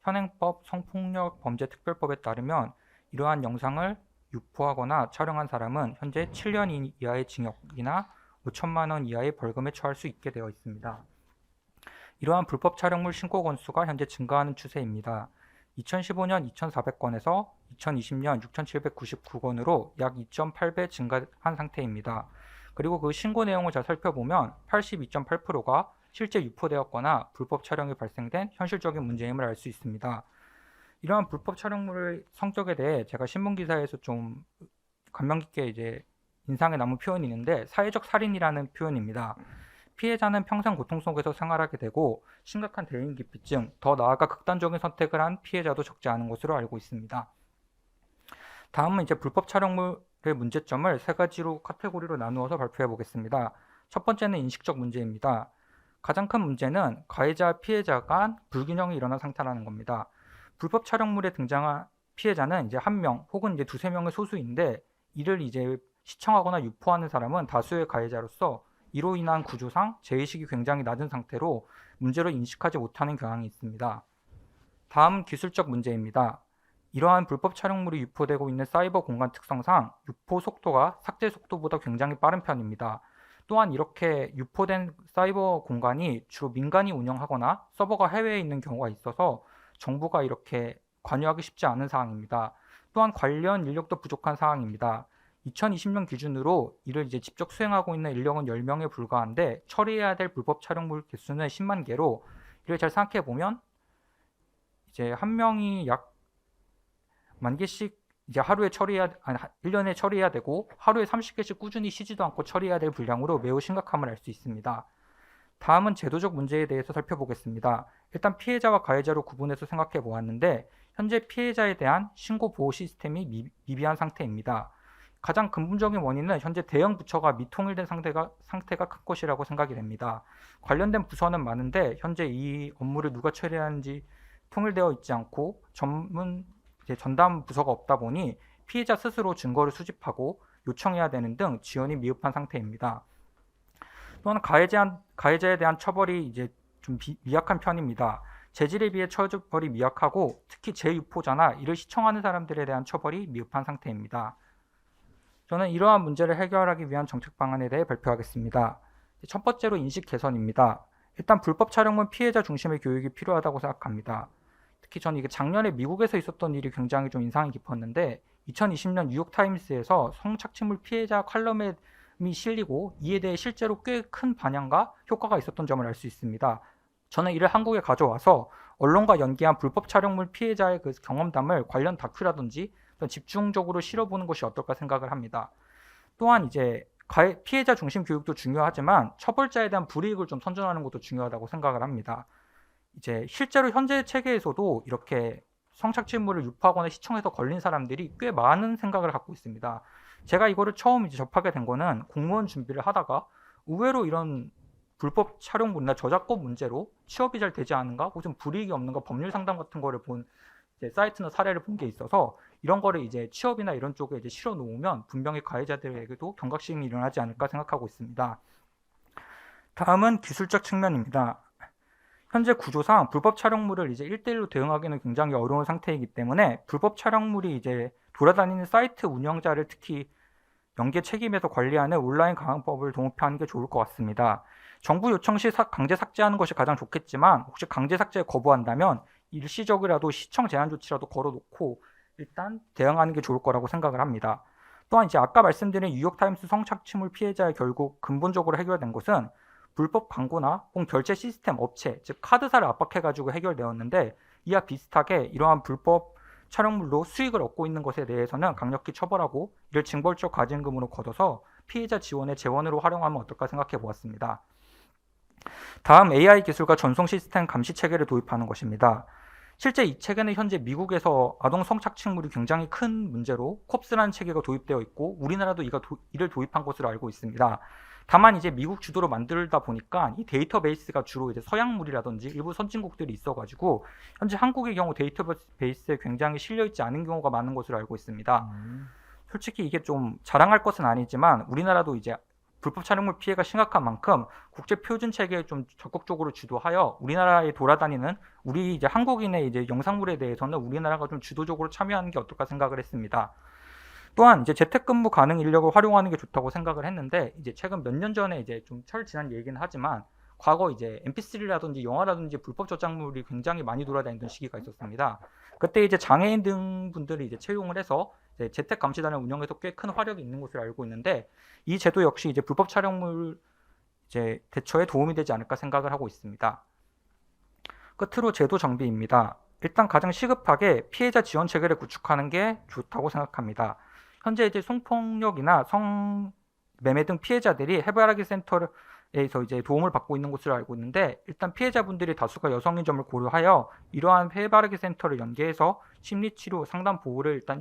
현행법 성폭력 범죄 특별법에 따르면 이러한 영상을 유포하거나 촬영한 사람은 현재 7년 이하의 징역이나 5천만 원 이하의 벌금에 처할 수 있게 되어 있습니다. 이러한 불법 촬영물 신고 건수가 현재 증가하는 추세입니다. 2015년 2,400건에서 2020년 6,799건으로 약 2.8배 증가한 상태입니다. 그리고 그 신고 내용을 잘 살펴보면 82.8%가 실제 유포되었거나 불법 촬영이 발생된 현실적인 문제임을 알 수 있습니다. 이러한 불법 촬영물의 성격에 대해 제가 신문기사에서 좀 감명 깊게 이제 인상에 남은 표현이 있는데 사회적 살인이라는 표현입니다. 피해자는 평생 고통 속에서 생활하게 되고 심각한 대인기피증, 더 나아가 극단적인 선택을 한 피해자도 적지 않은 것으로 알고 있습니다. 다음은 이제 불법 촬영물의 문제점을 세 가지로 카테고리로 나누어서 발표해 보겠습니다. 첫 번째는 인식적 문제입니다. 가장 큰 문제는 가해자, 피해자 간 불균형이 일어난 상태라는 겁니다. 불법 촬영물에 등장한 피해자는 이제 한 명 혹은 이제 두세 명의 소수인데 이를 이제 시청하거나 유포하는 사람은 다수의 가해자로서 이로 인한 구조상 제의식이 굉장히 낮은 상태로 문제로 인식하지 못하는 경향이 있습니다. 다음 기술적 문제입니다. 이러한 불법 촬영물이 유포되고 있는 사이버 공간 특성상 유포 속도가 삭제 속도보다 굉장히 빠른 편입니다. 또한 이렇게 유포된 사이버 공간이 주로 민간이 운영하거나 서버가 해외에 있는 경우가 있어서 정부가 이렇게 관여하기 쉽지 않은 사항입니다. 또한 관련 인력도 부족한 사항입니다. 2020년 기준으로 이를 이제 직접 수행하고 있는 인력은 10명에 불과한데 처리해야 될 불법 촬영물 개수는 10만 개로 이를 잘 생각해 보면 이제 한 명이 약 10,000개씩 이제 하루에 1년에 처리해야 되고 하루에 30개씩 꾸준히 쉬지도 않고 처리해야 될 분량으로 매우 심각함을 알 수 있습니다. 다음은 제도적 문제에 대해서 살펴보겠습니다. 일단 피해자와 가해자로 구분해서 생각해 보았는데 현재 피해자에 대한 신고 보호 시스템이 미비한 상태입니다. 가장 근본적인 원인은 현재 대형 부처가 미통일된 상태가 큰 것이라고 생각이 됩니다. 관련된 부서는 많은데 현재 이 업무를 누가 처리하는지 통일되어 있지 않고 전담 부서가 없다 보니 피해자 스스로 증거를 수집하고 요청해야 되는 등 지원이 미흡한 상태입니다. 또한 가해자에 대한 처벌이 이제 좀 미약한 편입니다. 재질에 비해 처벌이 미약하고 특히 재유포자나 이를 시청하는 사람들에 대한 처벌이 미흡한 상태입니다. 저는 이러한 문제를 해결하기 위한 정책 방안에 대해 발표하겠습니다. 첫 번째로 인식 개선입니다. 일단 불법 촬영물 피해자 중심의 교육이 필요하다고 생각합니다. 특히 저는 이게 작년에 미국에서 있었던 일이 굉장히 좀 인상이 깊었는데 2020년 뉴욕타임스에서 성착취물 피해자 칼럼이 실리고 이에 대해 실제로 꽤 큰 반향과 효과가 있었던 점을 알 수 있습니다. 저는 이를 한국에 가져와서 언론과 연계한 불법 촬영물 피해자의 그 경험담을 관련 다큐라든지 집중적으로 실어보는 것이 어떨까 생각을 합니다. 또한 이제 피해자 중심 교육도 중요하지만 처벌자에 대한 불이익을 좀 선전하는 것도 중요하다고 생각을 합니다. 이제 실제로 현재 체계에서도 이렇게 성착취물을 유포하거나 시청해서 걸린 사람들이 꽤 많은 생각을 갖고 있습니다. 제가 이거를 처음 이제 접하게 된 거는 공무원 준비를 하다가 의외로 이런 불법 촬영물이나 저작권 문제로 취업이 잘 되지 않은가 혹은 불이익이 없는가 법률 상담 같은 거를 본 이제 사이트나 사례를 본 게 있어서 이런 거를 이제 취업이나 이런 쪽에 이제 실어 놓으면 분명히 가해자들에게도 경각심이 일어나지 않을까 생각하고 있습니다. 다음은 기술적 측면입니다. 현재 구조상 불법 촬영물을 이제 1대1로 대응하기는 굉장히 어려운 상태이기 때문에 불법 촬영물이 이제 돌아다니는 사이트 운영자를 특히 연계 책임에서 관리하는 온라인 강화법을 도입하는 게 좋을 것 같습니다. 정부 요청 시 강제 삭제하는 것이 가장 좋겠지만 혹시 강제 삭제 거부한다면 일시적이라도 시청 제한 조치라도 걸어놓고 일단 대응하는 게 좋을 거라고 생각을 합니다. 또한 이제 아까 말씀드린 뉴욕타임스 성착취물 피해자의 결국 근본적으로 해결된 것은 불법 광고나 혹은 결제 시스템 업체, 즉 카드사를 압박해가지고 해결되었는데 이와 비슷하게 이러한 불법 촬영물로 수익을 얻고 있는 것에 대해서는 강력히 처벌하고 이를 징벌적 과징금으로 걷어서 피해자 지원의 재원으로 활용하면 어떨까 생각해 보았습니다. 다음 AI 기술과 전송 시스템 감시 체계를 도입하는 것입니다. 실제 이 체계는 현재 미국에서 아동 성착취물이 굉장히 큰 문제로 콥스라는 체계가 도입되어 있고 우리나라도 이를 도입한 것으로 알고 있습니다. 다만 이제 미국 주도로 만들다 보니까 이 데이터베이스가 주로 이제 서양물이라든지 일부 선진국들이 있어가지고 현재 한국의 경우 데이터베이스에 굉장히 실려있지 않은 경우가 많은 것으로 알고 있습니다. 솔직히 이게 좀 자랑할 것은 아니지만 우리나라도 이제 불법 촬영물 피해가 심각한 만큼 국제 표준 체계에 좀 적극적으로 주도하여 우리나라에 돌아다니는 우리 이제 한국인의 이제 영상물에 대해서는 우리나라가 좀 주도적으로 참여하는 게 어떨까 생각을 했습니다. 또한 이제 재택근무 가능 인력을 활용하는 게 좋다고 생각을 했는데 이제 최근 몇 년 전에 이제 좀 철 지난 얘기는 하지만 과거 이제 MP3라든지 영화라든지 불법 저작물이 굉장히 많이 돌아다니던 시기가 있었습니다. 그때 이제 장애인 등 분들이 이제 채용을 해서 이제 재택 감시단을 운영해서 꽤 큰 화력이 있는 것으로 알고 있는데 이 제도 역시 이제 불법 촬영물 이제 대처에 도움이 되지 않을까 생각을 하고 있습니다. 끝으로 제도 정비입니다. 일단 가장 시급하게 피해자 지원 체계를 구축하는 게 좋다고 생각합니다. 현재 이제 성폭력이나 성매매 등 피해자들이 해바라기 센터에서 이제 도움을 받고 있는 것으로 알고 있는데 일단 피해자분들이 다수가 여성인 점을 고려하여 이러한 해바라기 센터를 연계해서 심리치료 상담 보호를 일단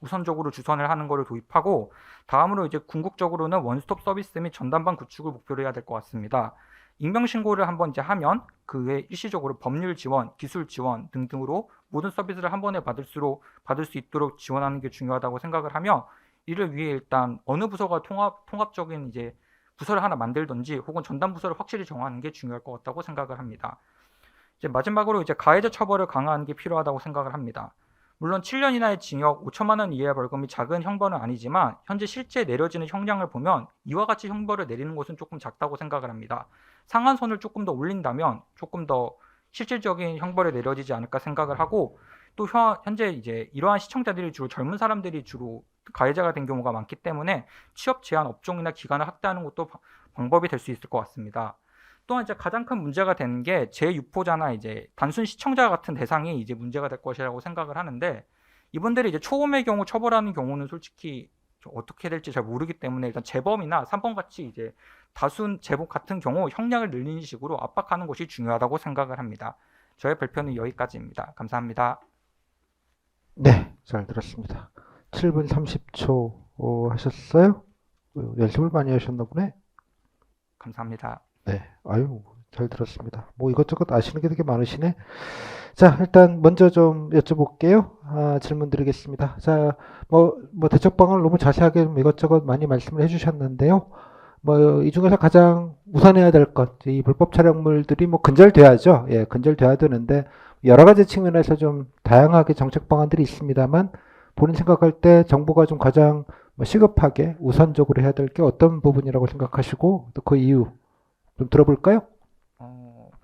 우선적으로 주선을 하는 것을 도입하고 다음으로 이제 궁극적으로는 원스톱 서비스 및 전담반 구축을 목표로 해야 될 것 같습니다. 익명 신고를 한번 이제 하면 그 외 일시적으로 법률 지원, 기술 지원 등등으로 모든 서비스를 한 번에 받을 수 있도록 지원하는 게 중요하다고 생각을 하며 이를 위해 일단 어느 부서가 통합적인 이제 부서를 하나 만들든지 혹은 전담 부서를 확실히 정하는 게 중요할 것 같다고 생각을 합니다. 이제 마지막으로 이제 가해자 처벌을 강화하는 게 필요하다고 생각을 합니다. 물론 7년 이하의 징역, 5천만 원 이하의 벌금이 작은 형벌은 아니지만 현재 실제 내려지는 형량을 보면 이와 같이 형벌을 내리는 것은 조금 작다고 생각을 합니다. 상한선을 조금 더 올린다면 조금 더 실질적인 형벌이 내려지지 않을까 생각을 하고 또 현재 이제 이러한 시청자들이 주로 젊은 사람들이 주로 가해자가 된 경우가 많기 때문에 취업 제한 업종이나 기간을 확대하는 것도 방법이 될 수 있을 것 같습니다. 또한 이제 가장 큰 문제가 되는 게 재유포자나 이제 단순 시청자 같은 대상이 이제 문제가 될 것이라고 생각을 하는데 이분들이 이제 초범의 경우 처벌하는 경우는 솔직히 어떻게 될지 잘 모르기 때문에 일단 재범이나 3번 같이 이제 다순 재범 같은 경우 형량을 늘리는 식으로 압박하는 것이 중요하다고 생각을 합니다. 저의 발표는 여기까지입니다. 감사합니다. 네, 잘 들었습니다. 7분 30초 하셨어요? 연습을 많이 하셨나 보네. 감사합니다. 네, 아유, 잘 들었습니다. 뭐 이것저것 아시는 게 되게 많으시네. 자, 일단 먼저 좀 여쭤볼게요. 질문 드리겠습니다. 자, 뭐 대처방을 너무 자세하게 좀 이것저것 많이 말씀을 해주셨는데요. 뭐 이 중에서 가장 우선해야 될 것, 이 불법 촬영물들이 뭐 근절돼야죠. 예, 근절돼야 되는데 여러 가지 측면에서 좀 다양하게 정책 방안들이 있습니다만 본인 생각할 때 정부가 좀 가장 뭐 시급하게 우선적으로 해야 될 게 어떤 부분이라고 생각하시고 또 그 이유 좀 들어볼까요?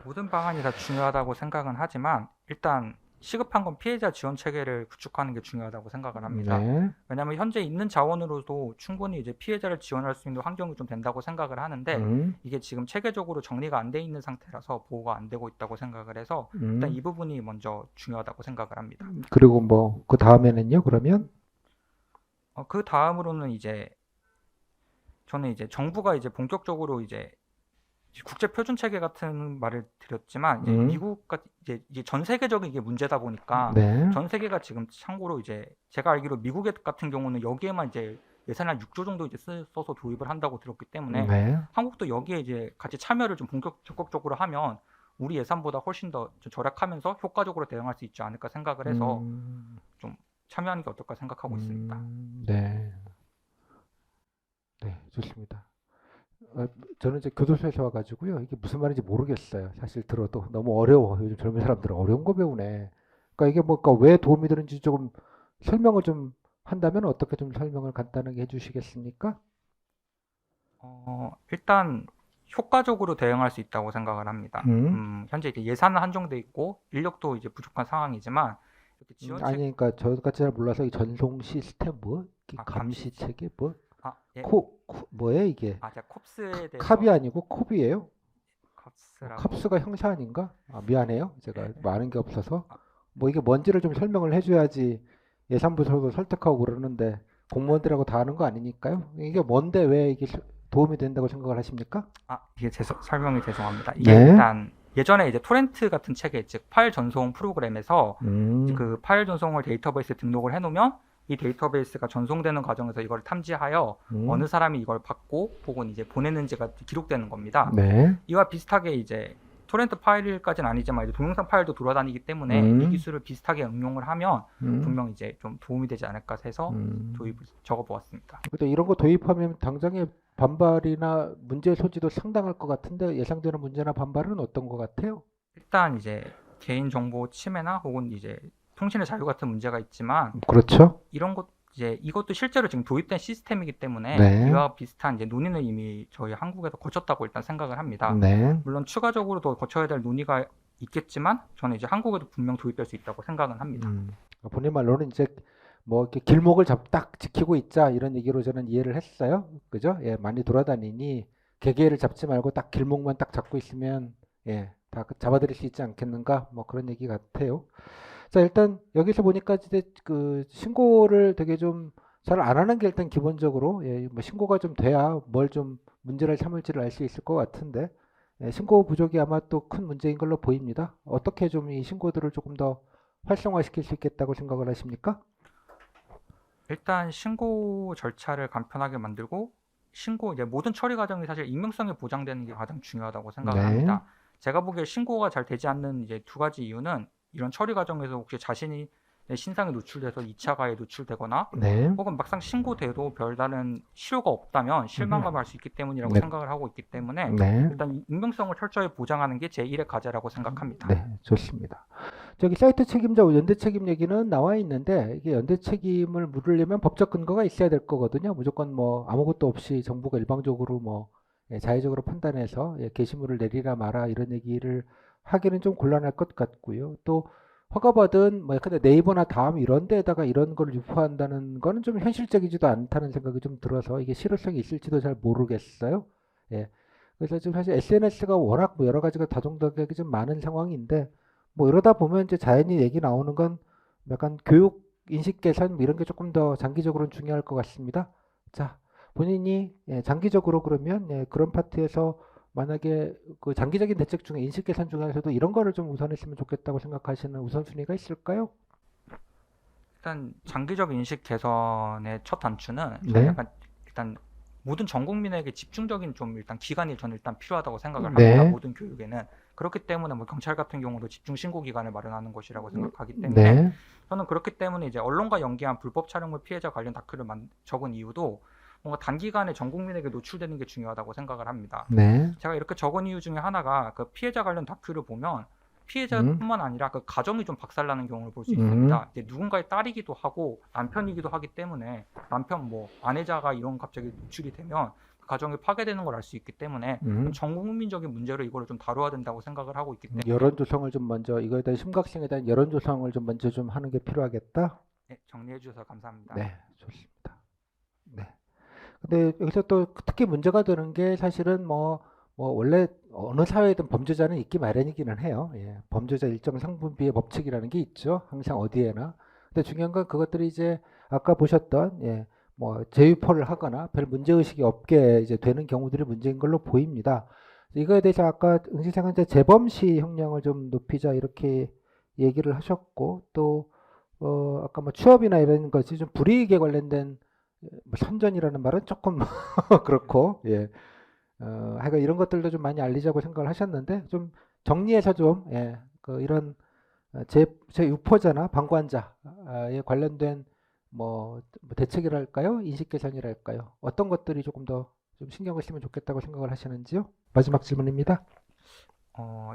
모든 방안이 다 중요하다고 생각은 하지만 일단 시급한 건 피해자 지원 체계를 구축하는 게 중요하다고 생각을 합니다. 네. 왜냐하면 현재 있는 자원으로도 충분히 이제 피해자를 지원할 수 있는 환경이 좀 된다고 생각을 하는데 이게 지금 체계적으로 정리가 안 돼 있는 상태라서 보호가 안 되고 있다고 생각을 해서 일단 이 부분이 먼저 중요하다고 생각을 합니다. 그리고 뭐 그 다음에는요, 그러면? 그 다음으로는 이제 저는 이제 정부가 이제 본격적으로 이제 국제 표준 체계 같은 말을 드렸지만 이제 미국과 이제 전 세계적인 이게 문제다 보니까 네. 전 세계가 지금 참고로 이제 제가 알기로 미국 같은 경우는 여기에만 이제 예산을 한 6조 정도 이제 써서 도입을 한다고 들었기 때문에 네. 한국도 여기에 이제 같이 참여를 좀 적극적으로 하면 우리 예산보다 훨씬 더 절약하면서 효과적으로 대응할 수 있지 않을까 생각을 해서 좀 참여하는 게 어떨까 생각하고 있습니다. 네. 네, 좋습니다. 저는 이제 교도소에서 와가지고요. 이게 무슨 말인지 모르겠어요. 사실 들어도 너무 어려워. 요즘 젊은 사람들은 어려운 거 배우네. 그러니까 이게 뭐, 그러니까 왜 도움이 되는지 조금 설명을 좀 한다면 어떻게 좀 설명을 간단하게 해주시겠습니까? 일단 효과적으로 대응할 수 있다고 생각을 합니다. 현재 이제 예산은 한정돼 있고 인력도 이제 부족한 상황이지만 이렇게 지원 아니, 그러니까 저같이 잘 몰라서 이 전송 시스템 뭐, 이 감시 체계 뭐, 예. 뭐예요 이게? 제가 콥스에 대해서 캅이 아니고 콥이에요? 컵스라고 캅스가 형사 아닌가? 미안해요. 제가 네. 많은 게 없어서. 뭐 이게 뭔지를 좀 설명을 해줘야지 예산부서도 설득하고 그러는데 공무원들하고 다 아는 거 아니니까요. 이게 뭔데 왜 이게 도움이 된다고 생각을 하십니까? 이게 설명이 죄송합니다. 이게 네. 일단 예전에 이제 토렌트 같은 체계, 즉 파일 전송 프로그램에서 그 파일 전송을 데이터베이스에 등록을 해놓으면 이 데이터베이스가 전송되는 과정에서 이걸 탐지하여 어느 사람이 이걸 받고 혹은 이제 보냈는지가 기록되는 겁니다. 네. 이와 비슷하게 이제 토렌트 파일까지는 아니지만 이제 동영상 파일도 돌아다니기 때문에 이 기술을 비슷하게 응용을 하면 분명 이제 좀 도움이 되지 않을까 해서 도입을 적어보았습니다. 근데 이런 거 도입하면 당장의 반발이나 문제 소지도 상당할 것 같은데 예상되는 문제나 반발은 어떤 것 같아요? 일단 이제 개인정보 침해나 혹은 이제 통신의 자유 같은 문제가 있지만 그렇죠. 이런 것 이제 이것도 실제로 지금 도입된 시스템이기 때문에 네. 이와 비슷한 이제 논의는 이미 저희 한국에서 거쳤다고 일단 생각을 합니다. 네. 물론 추가적으로 더 거쳐야 될 논의가 있겠지만 저는 이제 한국에도 분명 도입될 수 있다고 생각은 합니다. 본인 말로는 이제 뭐 이렇게 길목을 딱 지키고 있자 이런 얘기로 저는 이해를 했어요. 그죠? 예, 많이 돌아다니니 개개를 잡지 말고 딱 길목만 딱 잡고 있으면 예, 다 잡아들일 수 있지 않겠는가? 뭐 그런 얘기 같아요. 자, 일단 여기서 보니까 이제 그 신고를 되게 좀 잘 안 하는 게 일단 기본적으로 예, 뭐 신고가 좀 돼야 뭘 좀 문제를 삼을지를 알 수 있을 것 같은데 예, 신고 부족이 아마 또 큰 문제인 걸로 보입니다. 어떻게 좀 이 신고들을 조금 더 활성화시킬 수 있겠다고 생각을 하십니까? 일단 신고 절차를 간편하게 만들고 신고 이제 모든 처리 과정이 사실 익명성이 보장되는 게 가장 중요하다고 생각을 네. 합니다. 제가 보기에 신고가 잘 되지 않는 이제 두 가지 이유는 이런 처리 과정에서 혹시 자신이 내 신상이 노출돼서 2차 가해에 노출되거나 네. 혹은 막상 신고돼도 별다른 실효가 없다면 실망감을 할 수 있기 때문이라고 네. 생각을 하고 있기 때문에 네. 일단 익명성을 철저히 보장하는 게 제1의 과제라고 생각합니다. 네, 좋습니다. 저기 사이트 책임자 연대 책임 얘기는 나와 있는데 이게 연대 책임을 물으려면 법적 근거가 있어야 될 거거든요. 무조건 뭐 아무것도 없이 정부가 일방적으로 뭐 예, 자의적으로 판단해서 예, 게시물을 내리라 마라 이런 얘기를 하기는 좀 곤란할 것 같고요. 또 허가받은 뭐 근데 네이버나 다음 이런 데에다가 이런 걸 유포한다는 거는 좀 현실적이지도 않다는 생각이 좀 들어서 이게 실효성이 있을지도 잘 모르겠어요. 예. 그래서 지금 사실 SNS가 워낙 뭐 여러 가지가 다종다격이 좀 많은 상황인데 뭐 이러다 보면 이제 자연히 얘기 나오는 건 약간 교육 인식 개선 뭐 이런 게 조금 더 장기적으로는 중요할 것 같습니다. 자, 본인이 예, 장기적으로 그러면 예, 그런 파트에서 만약에 그 장기적인 대책 중에 인식 개선 중에서도 이런 거를 좀 우선했으면 좋겠다고 생각하시는 우선순위가 있을까요? 일단 장기적 인식 개선의 첫 단추는 네. 저는 약간 일단 모든 전 국민에게 집중적인 좀 일단 기간이 저는 일단 필요하다고 생각을 네. 합니다. 모든 교육에는 그렇기 때문에 뭐 경찰 같은 경우도 집중 신고 기간을 마련하는 것이라고 생각하기 때문에 네. 저는 그렇기 때문에 이제 언론과 연계한 불법 촬영물 피해자 관련 다큐를 적은 이유도 뭔가 단기간에 전 국민에게 노출되는 게 중요하다고 생각을 합니다. 네. 제가 이렇게 적은 이유 중에 하나가 그 피해자 관련 다큐를 보면 피해자뿐만 아니라 그 가정이 좀 박살나는 경우를 볼 수 있습니다. 이제 누군가의 딸이기도 하고 남편이기도 하기 때문에 남편 뭐 아내자가 이런 갑자기 노출이 되면 그 가정이 파괴되는 걸 알 수 있기 때문에 전 국민적인 문제로 이거를 좀 다뤄야 된다고 생각을 하고 있기 때문에 여론 조성을 좀 먼저 이거에 대한 심각성에 대한 여론 조성을 좀 먼저 좀 하는 게 필요하겠다. 네, 정리해 주셔서 감사합니다. 네, 좋습니다. 네. 근데 여기서 또 특히 문제가 되는 게 사실은 뭐 원래 어느 사회든 범죄자는 있기 마련이기는 해요. 예, 범죄자 일정 상분비의 법칙이라는 게 있죠. 항상 어디에나. 근데 중요한 건 그것들이 이제 아까 보셨던 예, 뭐 재유포를 하거나 별 문제 의식이 없게 이제 되는 경우들이 문제인 걸로 보입니다. 이거에 대해서 아까 응시생한테 재범시 형량을 좀 높이자 이렇게 얘기를 하셨고 또 아까 뭐 취업이나 이런 것이 좀 불이익에 관련된 뭐 선전이라는 말은 조금 그렇고 예. 하여간 이런 것들도 좀 많이 알리자고 생각을 하셨는데 좀 정리해서 좀 예, 그 이런 제 유포자나 방관자에 관련된 뭐 대책이랄까요? 인식 개선이랄까요? 어떤 것들이 조금 더 좀 신경을 쓰면 좋겠다고 생각을 하시는지요? 마지막 질문입니다.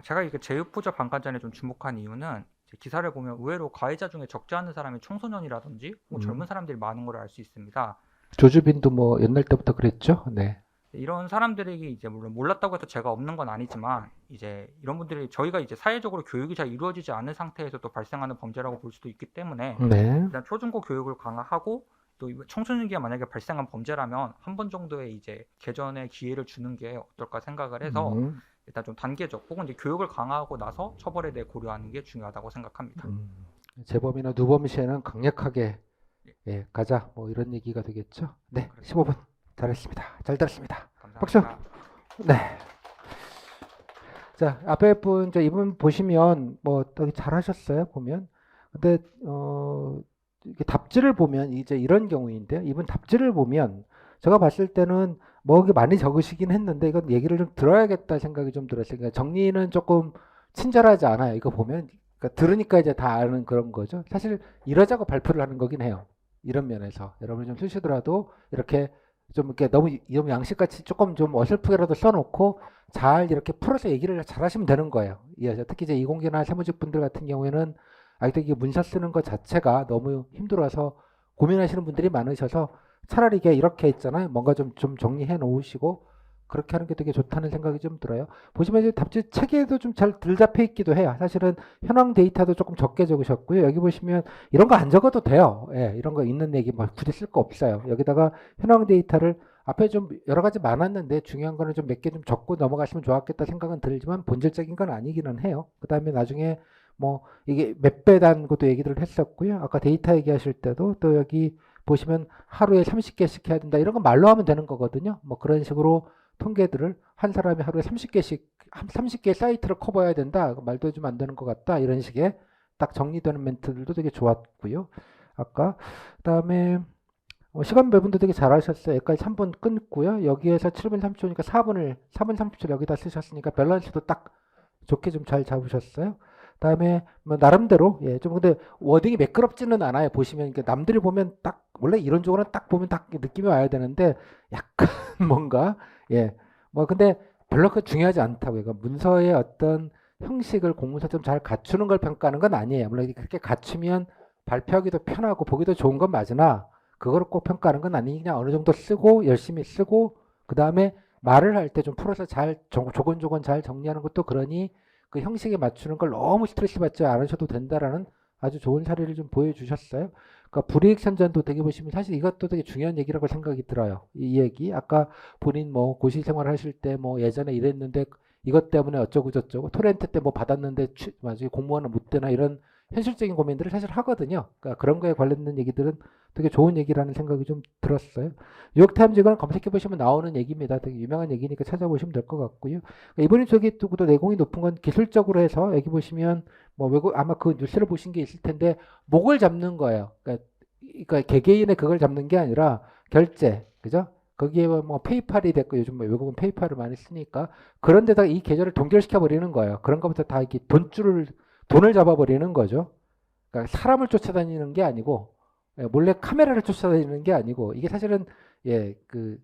제가 이게 제휴포자 방관자에 좀 주목한 이유는 이제 기사를 보면 의외로 가해자 중에 적지 않은 사람이 청소년이라든지 혹은 젊은 사람들이 많은 걸 알 수 있습니다. 조주빈도 뭐 옛날 때부터 그랬죠. 네. 이런 사람들에게 이제 물론 몰랐다고 해서 죄가 없는 건 아니지만 이제 이런 분들이 저희가 이제 사회적으로 교육이 잘 이루어지지 않은 상태에서 또 발생하는 범죄라고 볼 수도 있기 때문에 네. 일단 초중고 교육을 강화하고 또 청소년기에 만약에 발생한 범죄라면 한 번 정도의 이제 개전의 기회를 주는 게 어떨까 생각을 해서 일단 좀 단계적 혹은 이제 교육을 강화하고 나서 처벌에 대해 고려하는 게 중요하다고 생각합니다. 재범이나 누범 시에는 강력하게 예, 가자 뭐 이런 얘기가 되겠죠. 네, 그렇죠. 15분 잘했습니다. 잘 들었습니다. 감사합니다. 박수. 네. 자, 앞에 분, 이분 보시면 뭐 되게 잘하셨어요 보면. 근데 이렇게 답지를 보면 이제 이런 경우인데 이분 답지를 보면 제가 봤을 때는 뭐 이게 많이 적으시긴 했는데 이건 얘기를 좀 들어야겠다 생각이 좀 들었어요. 그러니까 정리는 조금 친절하지 않아요. 이거 보면 그러니까 들으니까 이제 다 아는 그런 거죠. 사실 이러자고 발표를 하는 거긴 해요. 이런 면에서 여러분이 좀 쓰시더라도 이렇게 좀 이렇게 너무 양식같이 조금 좀 어설프게라도 써놓고 잘 이렇게 풀어서 얘기를 잘 하시면 되는 거예요. 예, 특히 이제 이공계나 세무직 분들 같은 경우에는 아직도 이게 문서 쓰는 것 자체가 너무 힘들어서 고민하시는 분들이 많으셔서 차라리 이게 이렇게 있잖아요. 뭔가 좀 정리해 놓으시고 그렇게 하는 게 되게 좋다는 생각이 좀 들어요. 보시면 이제 답지 체계도 좀 잘 덜 잡혀 있기도 해요. 사실은 현황 데이터도 조금 적게 적으셨고요. 여기 보시면 이런 거 안 적어도 돼요. 예, 이런 거 있는 얘기 뭐 굳이 쓸 거 없어요. 여기다가 현황 데이터를 앞에 좀 여러 가지 많았는데 중요한 거는 좀 몇 개 좀 적고 넘어가시면 좋았겠다 생각은 들지만 본질적인 건 아니기는 해요. 그 다음에 나중에 뭐 이게 몇 배단 것도 얘기를 했었고요. 아까 데이터 얘기하실 때도 또 여기 보시면 하루에 30개씩 해야 된다. 이런 건 말로 하면 되는 거거든요. 뭐 그런 식으로 통계들을 한 사람이 하루에 30개씩 30개 사이트를 커버해야 된다. 말도 해주면 안 되는 것 같다. 이런 식의 딱 정리되는 멘트들도 되게 좋았고요. 아까 그다음에 시간 배분도 되게 잘하셨어요. 여기까지 3분 끊고요. 여기에서 7분 30초니까 4분 30초 여기다 쓰셨으니까 밸런스도 딱 좋게 좀 잘 잡으셨어요. 그다음에 뭐 나름대로 예, 좀 근데 워딩이 매끄럽지는 않아요. 보시면 이게 남들이 보면 딱 원래 이론적으로는 딱 보면 딱 느낌이 와야 되는데 약간 뭔가 예, 뭐 근데 별로 그 중요하지 않다고요. 그러니까 문서의 어떤 형식을 공문서 좀 잘 갖추는 걸 평가하는 건 아니에요. 물론 그렇게 갖추면 발표하기도 편하고 보기도 좋은 건 맞으나 그걸 꼭 평가하는 건 아니니 그냥 어느 정도 쓰고 열심히 쓰고 그 다음에 말을 할 때 좀 풀어서 잘 조곤조곤 잘 정리하는 것도 그러니 그 형식에 맞추는 걸 너무 스트레스 받지 않으셔도 된다라는 아주 좋은 사례를 좀 보여주셨어요. 그러니까 불이익 선전도 되게 보시면 사실 이것도 되게 중요한 얘기라고 생각이 들어요. 이 얘기 아까 본인 뭐 고시 생활 하실 때 뭐 예전에 이랬는데 이것 때문에 어쩌고 저쩌고 토렌트 때 뭐 받았는데 나중에 공무원은 못 되나 이런 현실적인 고민들을 사실 하거든요. 그러니까 그런 거에 관련된 얘기들은 되게 좋은 얘기라는 생각이 좀 들었어요. 뉴욕타임즈 이거는 검색해 보시면 나오는 얘기입니다. 되게 유명한 얘기니까 찾아보시면 될 것 같고요. 그러니까 이번에 저기 또 내공이 높은 건 기술적으로 해서 여기 보시면 뭐 외국 아마 그 뉴스를 보신 게 있을 텐데 목을 잡는 거예요. 그러니까 개개인의 그걸 잡는 게 아니라 결제, 그죠? 거기에 뭐 페이팔이 됐고 요즘 뭐 외국은 페이팔을 많이 쓰니까 그런 데다가 이 계좌를 동결시켜 버리는 거예요. 그런 것부터 다 이렇게 돈을 잡아 버리는 거죠. 그러니까 사람을 쫓아다니는 게 아니고 예, 몰래 카메라를 쫓아다니는 게 아니고 이게 사실은 예 그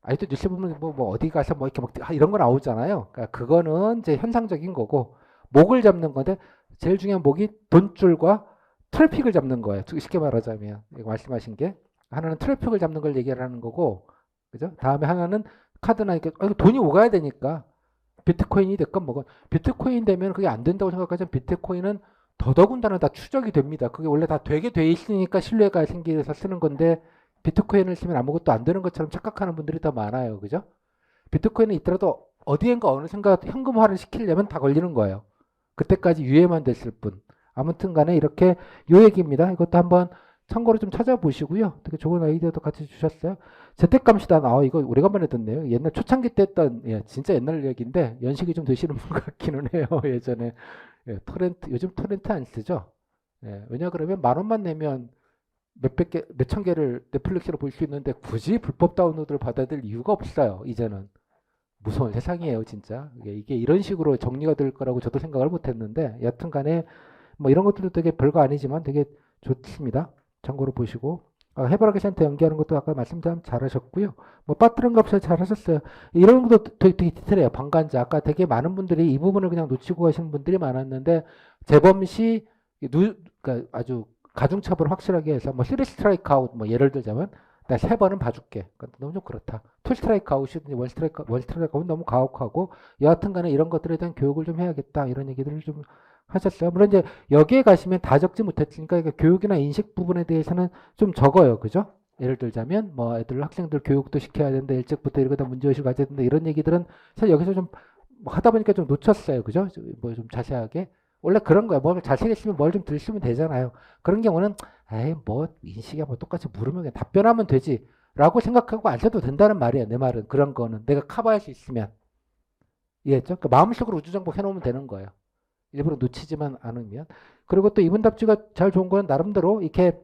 아직도 뉴스 보면 뭐 어디 가서 뭐 이렇게 막 이런 거 나오잖아요. 그러니까 그거는 이제 현상적인 거고 목을 잡는 건데 제일 중요한 목이 돈줄과 트래픽을 잡는 거예요. 쉽게 말하자면 이거 말씀하신 게 하나는 트래픽을 잡는 걸 얘기하는 거고 그죠? 다음에 하나는 카드나 이렇게 돈이 오가야 되니까 비트코인이 됐건 뭐건 비트코인 되면 그게 안 된다고 생각하지만 비트코인은 더더군다나 다 추적이 됩니다. 그게 원래 다 되게 돼 있으니까 신뢰가 생기서 쓰는 건데 비트코인을 쓰면 아무것도 안 되는 것처럼 착각하는 분들이 더 많아요. 그죠? 비트코인은 있더라도 어디엔가 어느 순간 현금화를 시키려면 다 걸리는 거예요. 그때까지 유예만 됐을 뿐. 아무튼 간에 이렇게 요 얘기입니다. 이것도 한번 참고로 좀 찾아보시고요. 되게 좋은 아이디어도 같이 주셨어요. 재택감시단, 이거 오래간만에 듣네요. 옛날 초창기 때 했던, 예, 진짜 옛날 얘기인데, 연식이 좀 되시는 분 같기는 해요. 예전에. 예, 요즘 토렌트 안 쓰죠? 예, 왜냐 그러면 10,000원만 내면 몇천 개를 넷플릭스로 볼 수 있는데 굳이 불법 다운로드를 받아야 될 이유가 없어요. 이제는. 무서운 세상이에요, 진짜. 이게 이런 식으로 정리가 될 거라고 저도 생각을 못 했는데, 여튼 간에 뭐 이런 것들도 되게 별거 아니지만 되게 좋습니다. 참고로 보시고. 해바라기 센터 연기하는 것도 아까 말씀드린 잘하셨고요. 뭐 빠뜨린 거 없어요. 잘하셨어요. 이런 것도 되게 디테일해요. 방관자. 아까 되게 많은 분들이 이 부분을 그냥 놓치고 가시는 분들이 많았는데 재범 시 그러니까 아주 가중처벌을 확실하게 해서 뭐 3 스트라이크 아웃 뭐 예를 들자면 내가 3번은 봐줄게. 그러니까 너무 좀 그렇다. 2 스트라이크 아웃이든지 1 스트라이크 아웃은 너무 가혹하고 여하튼 간에 이런 것들에 대한 교육을 좀 해야겠다. 이런 얘기들을 좀 하셨어요. 물론 이제 여기에 가시면 다 적지 못했으니까 교육이나 인식 부분에 대해서는 좀 적어요. 그죠? 예를 들자면 뭐 학생들 교육도 시켜야 된다. 일찍부터 이러다 문제의식을 가져야 된다. 이런 얘기들은 사실 여기서 좀 뭐 하다 보니까 좀 놓쳤어요. 그죠? 뭐 좀 자세하게. 원래 그런 거야. 뭘 자세히 쓰면 뭘 좀 들 쓰면 되잖아요. 그런 경우는 에이 뭐 인식이야 뭐 똑같이 물으면 그냥 답변하면 되지 라고 생각하고 안 써도 된다는 말이에요. 내 말은. 그런 거는 내가 커버할 수 있으면. 이해했죠? 그러니까 마음속으로 우주정복 해놓으면 되는 거예요. 일부러 놓치지만 않으면. 그리고 또 이분 답지가 잘 좋은 건 나름대로 이렇게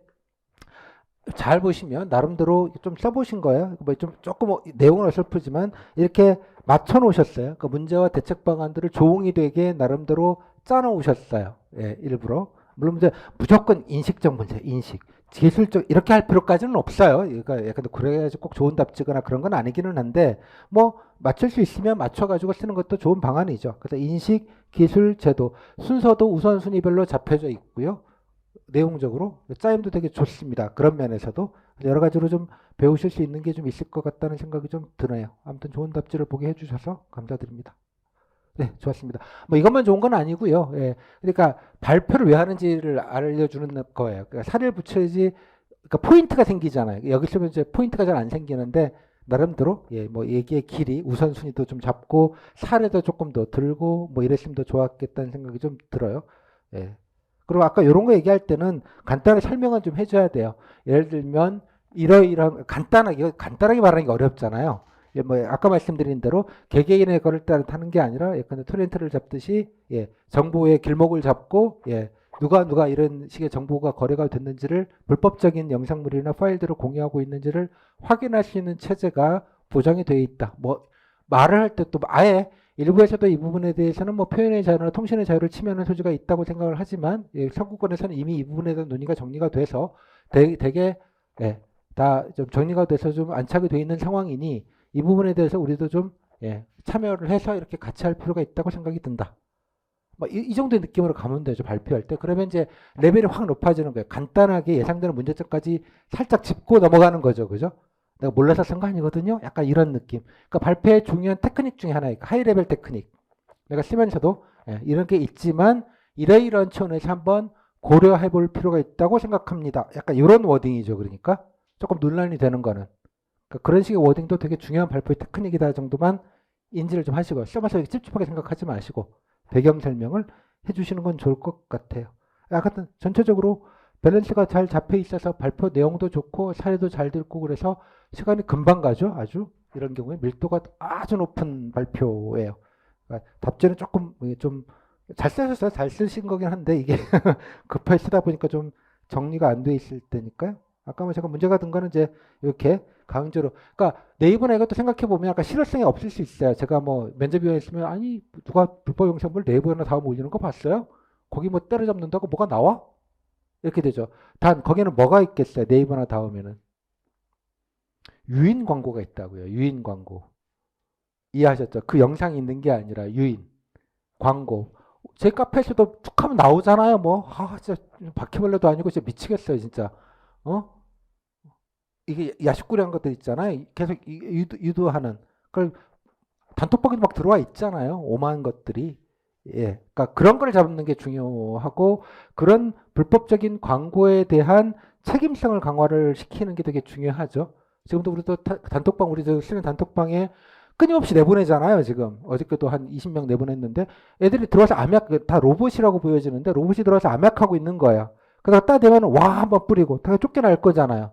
잘 보시면 나름대로 좀 써보신 거예요. 뭐 좀 조금 내용은 어설프지만 이렇게 맞춰 놓으셨어요. 그 문제와 대책 방안들을 조응이 되게 나름대로 짜 놓으셨어요. 예, 일부러. 물론 이제 무조건 인식적 문제, 인식. 기술적 이렇게 할 필요까지는 없어요. 그러니까 약간 그래야지 꼭 좋은 답 지거나 그런 건 아니기는 한데 뭐 맞출 수 있으면 맞춰가지고 쓰는 것도 좋은 방안이죠. 그래서 인식, 기술, 제도 순서도 우선순위별로 잡혀져 있고요. 내용적으로 짜임도 되게 좋습니다. 그런 면에서도 여러 가지로 좀 배우실 수 있는 게 좀 있을 것 같다는 생각이 좀 드네요. 아무튼 좋은 답지를 보게 해주셔서 감사드립니다. 네, 좋았습니다. 뭐 이것만 좋은 건 아니고요. 예, 그러니까 발표를 왜 하는지를 알려주는 거예요. 그러니까 살을 붙여야지, 그러니까 포인트가 생기잖아요. 여기 쓰면 이제 포인트가 잘 안 생기는데 나름대로 예, 뭐 얘기의 길이 우선순위도 좀 잡고 사례도 조금 더 들고 뭐 이랬으면 더 좋았겠다는 생각이 좀 들어요. 예. 그리고 아까 이런 거 얘기할 때는 간단하게 설명은 좀 해줘야 돼요. 예를 들면 이러이러한 간단하게 말하는 게 어렵잖아요. 예, 뭐 아까 말씀드린 대로 개개인의 거를 따르는 게 아니라 약간 트렌트를 잡듯이 예, 정보의 길목을 잡고 예, 누가 이런 식의 정보가 거래가 됐는지를 불법적인 영상물이나 파일들을 공유하고 있는지를 확인할 수 있는 체제가 보장이 되어 있다. 뭐 말을 할 때 또 아예 일부에서도 이 부분에 대해서는 뭐 표현의 자유나 통신의 자유를 침해하는 소지가 있다고 생각을 하지만 예, 선구권에서는 이미 이 부분에 대한 논의가 정리가 돼서 되게 예, 다 좀 정리가 돼서 좀 안착이 돼 있는 상황이니 이 부분에 대해서 우리도 좀 예, 참여를 해서 이렇게 같이 할 필요가 있다고 생각이 든다. 뭐 이 정도의 느낌으로 가면 되죠. 발표할 때. 그러면 이제 레벨이 확 높아지는 거예요. 간단하게 예상되는 문제점까지 살짝 짚고 넘어가는 거죠. 그죠? 내가 몰라서 쓴 거 아니거든요. 약간 이런 느낌. 그러니까 발표의 중요한 테크닉 중에 하나예요. 하이 레벨 테크닉. 내가 쓰면서도 예, 이런 게 있지만 이러이러한 차원에서 한번 고려해 볼 필요가 있다고 생각합니다. 약간 이런 워딩이죠. 그러니까 조금 논란이 되는 거는. 그러니까 그런 식의 워딩도 되게 중요한 발표의 테크닉이다 정도만 인지를 좀 하시고 써봐서 찝찝하게 생각하지 마시고 배경 설명을 해주시는 건 좋을 것 같아요. 하여튼 전체적으로 밸런스가 잘 잡혀 있어서 발표 내용도 좋고 사례도 잘 듣고 그래서 시간이 금방 가죠. 아주 이런 경우에 밀도가 아주 높은 발표예요. 그러니까 답지는 조금 좀 잘 쓰셨어요. 잘 쓰신 거긴 한데 이게 급하게 쓰다 보니까 좀 정리가 안 돼 있을 때니까요. 아까 뭐 제가 문제가 든 거는 이제 이렇게 강제로 그러니까 네이버나 이것도 생각해 보면 약간 실효성이 없을 수 있어요. 제가 뭐 면접위원회 있으면 아니 누가 불법 영상물 네이버나 다음 올리는 거 봤어요? 거기 뭐 때려잡는다고 뭐가 나와? 이렇게 되죠. 단 거기는 뭐가 있겠어요? 네이버나 다음에는 유인 광고가 있다고요. 유인 광고. 이해하셨죠? 그 영상이 있는 게 아니라 유인 광고. 제 카페에서도 툭 하면 나오잖아요. 뭐 진짜 바퀴벌레도 아니고 진짜 미치겠어요. 진짜. 어? 이게 야식꾸리한 것들 있잖아요. 계속 유도하는. 그걸 단톡방에도 막 들어와 있잖아요. 오만 것들이. 예. 그러니까 그런 걸 잡는 게 중요하고 그런 불법적인 광고에 대한 책임성을 강화를 시키는 게 되게 중요하죠. 지금도 우리도 단톡방 우리도 쓰는 단톡방에 끊임없이 내보내잖아요. 지금 어저께도 한 20명 내보냈는데 애들이 들어와서 암약 다 로봇이라고 보여지는데 로봇이 들어와서 암약하고 있는 거예요. 그러다가 딱 되면 와 한번 뿌리고 다 쫓겨날 거잖아요.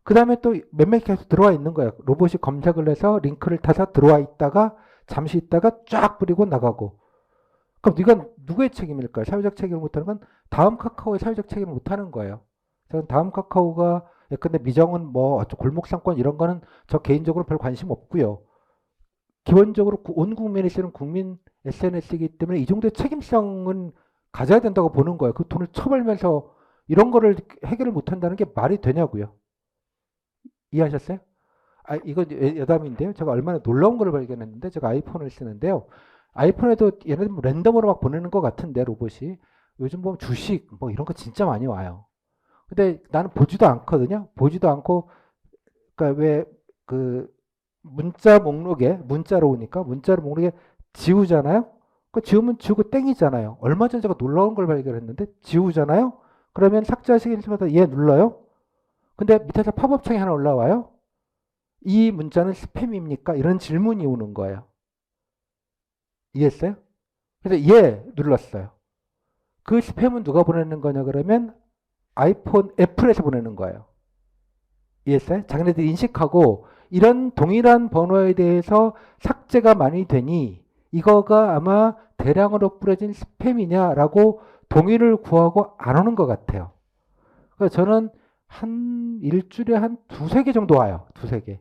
그 다음에 또 몇몇 계속 들어와 있는 거예요. 로봇이 검색을 해서 링크를 타서 들어와 있다가 잠시 있다가 쫙 뿌리고 나가고. 그럼 이건 누구의 책임일까요? 사회적 책임을 못하는 건 다음 카카오의 사회적 책임을 못하는 거예요. 저는 다음 카카오가 근데 미정은 뭐 골목상권 이런 거는 저 개인적으로 별 관심 없고요. 기본적으로 온 국민이 쓰는 국민 SNS이기 때문에 이 정도의 책임성은 가져야 된다고 보는 거예요. 그 돈을 쳐벌면서 이런 거를 해결을 못한다는 게 말이 되냐고요. 이해하셨어요? 이건 여담인데요. 제가 얼마나 놀라운 걸 발견했는데 제가 아이폰을 쓰는데요. 아이폰에도 얘네들 뭐 랜덤으로 막 보내는 것 같은데 로봇이 요즘 보면 주식 뭐 이런 거 진짜 많이 와요. 근데 나는 보지도 않거든요. 보지도 않고 그러니까 왜 그 문자 목록에 문자로 오니까 문자로 목록에 지우잖아요. 그 지우면 지우고 땡이잖아요. 얼마 전에 제가 놀라운 걸 발견했는데 지우잖아요. 그러면 삭제하시기 때마다 얘 눌러요. 근데 밑에서 팝업 창이 하나 올라와요. 이 문자는 스팸입니까? 이런 질문이 오는 거예요. 이해했어요? 그래서 예 눌렀어요. 그 스팸은 누가 보내는 거냐 그러면 아이폰 애플에서 보내는 거예요. 이해했어요? 자기네들이 인식하고 이런 동일한 번호에 대해서 삭제가 많이 되니 이거가 아마 대량으로 뿌려진 스팸이냐라고 동의를 구하고 안 오는 것 같아요. 그래서 저는 한 일주일에 한 두세 개 정도 와요. 두세 개.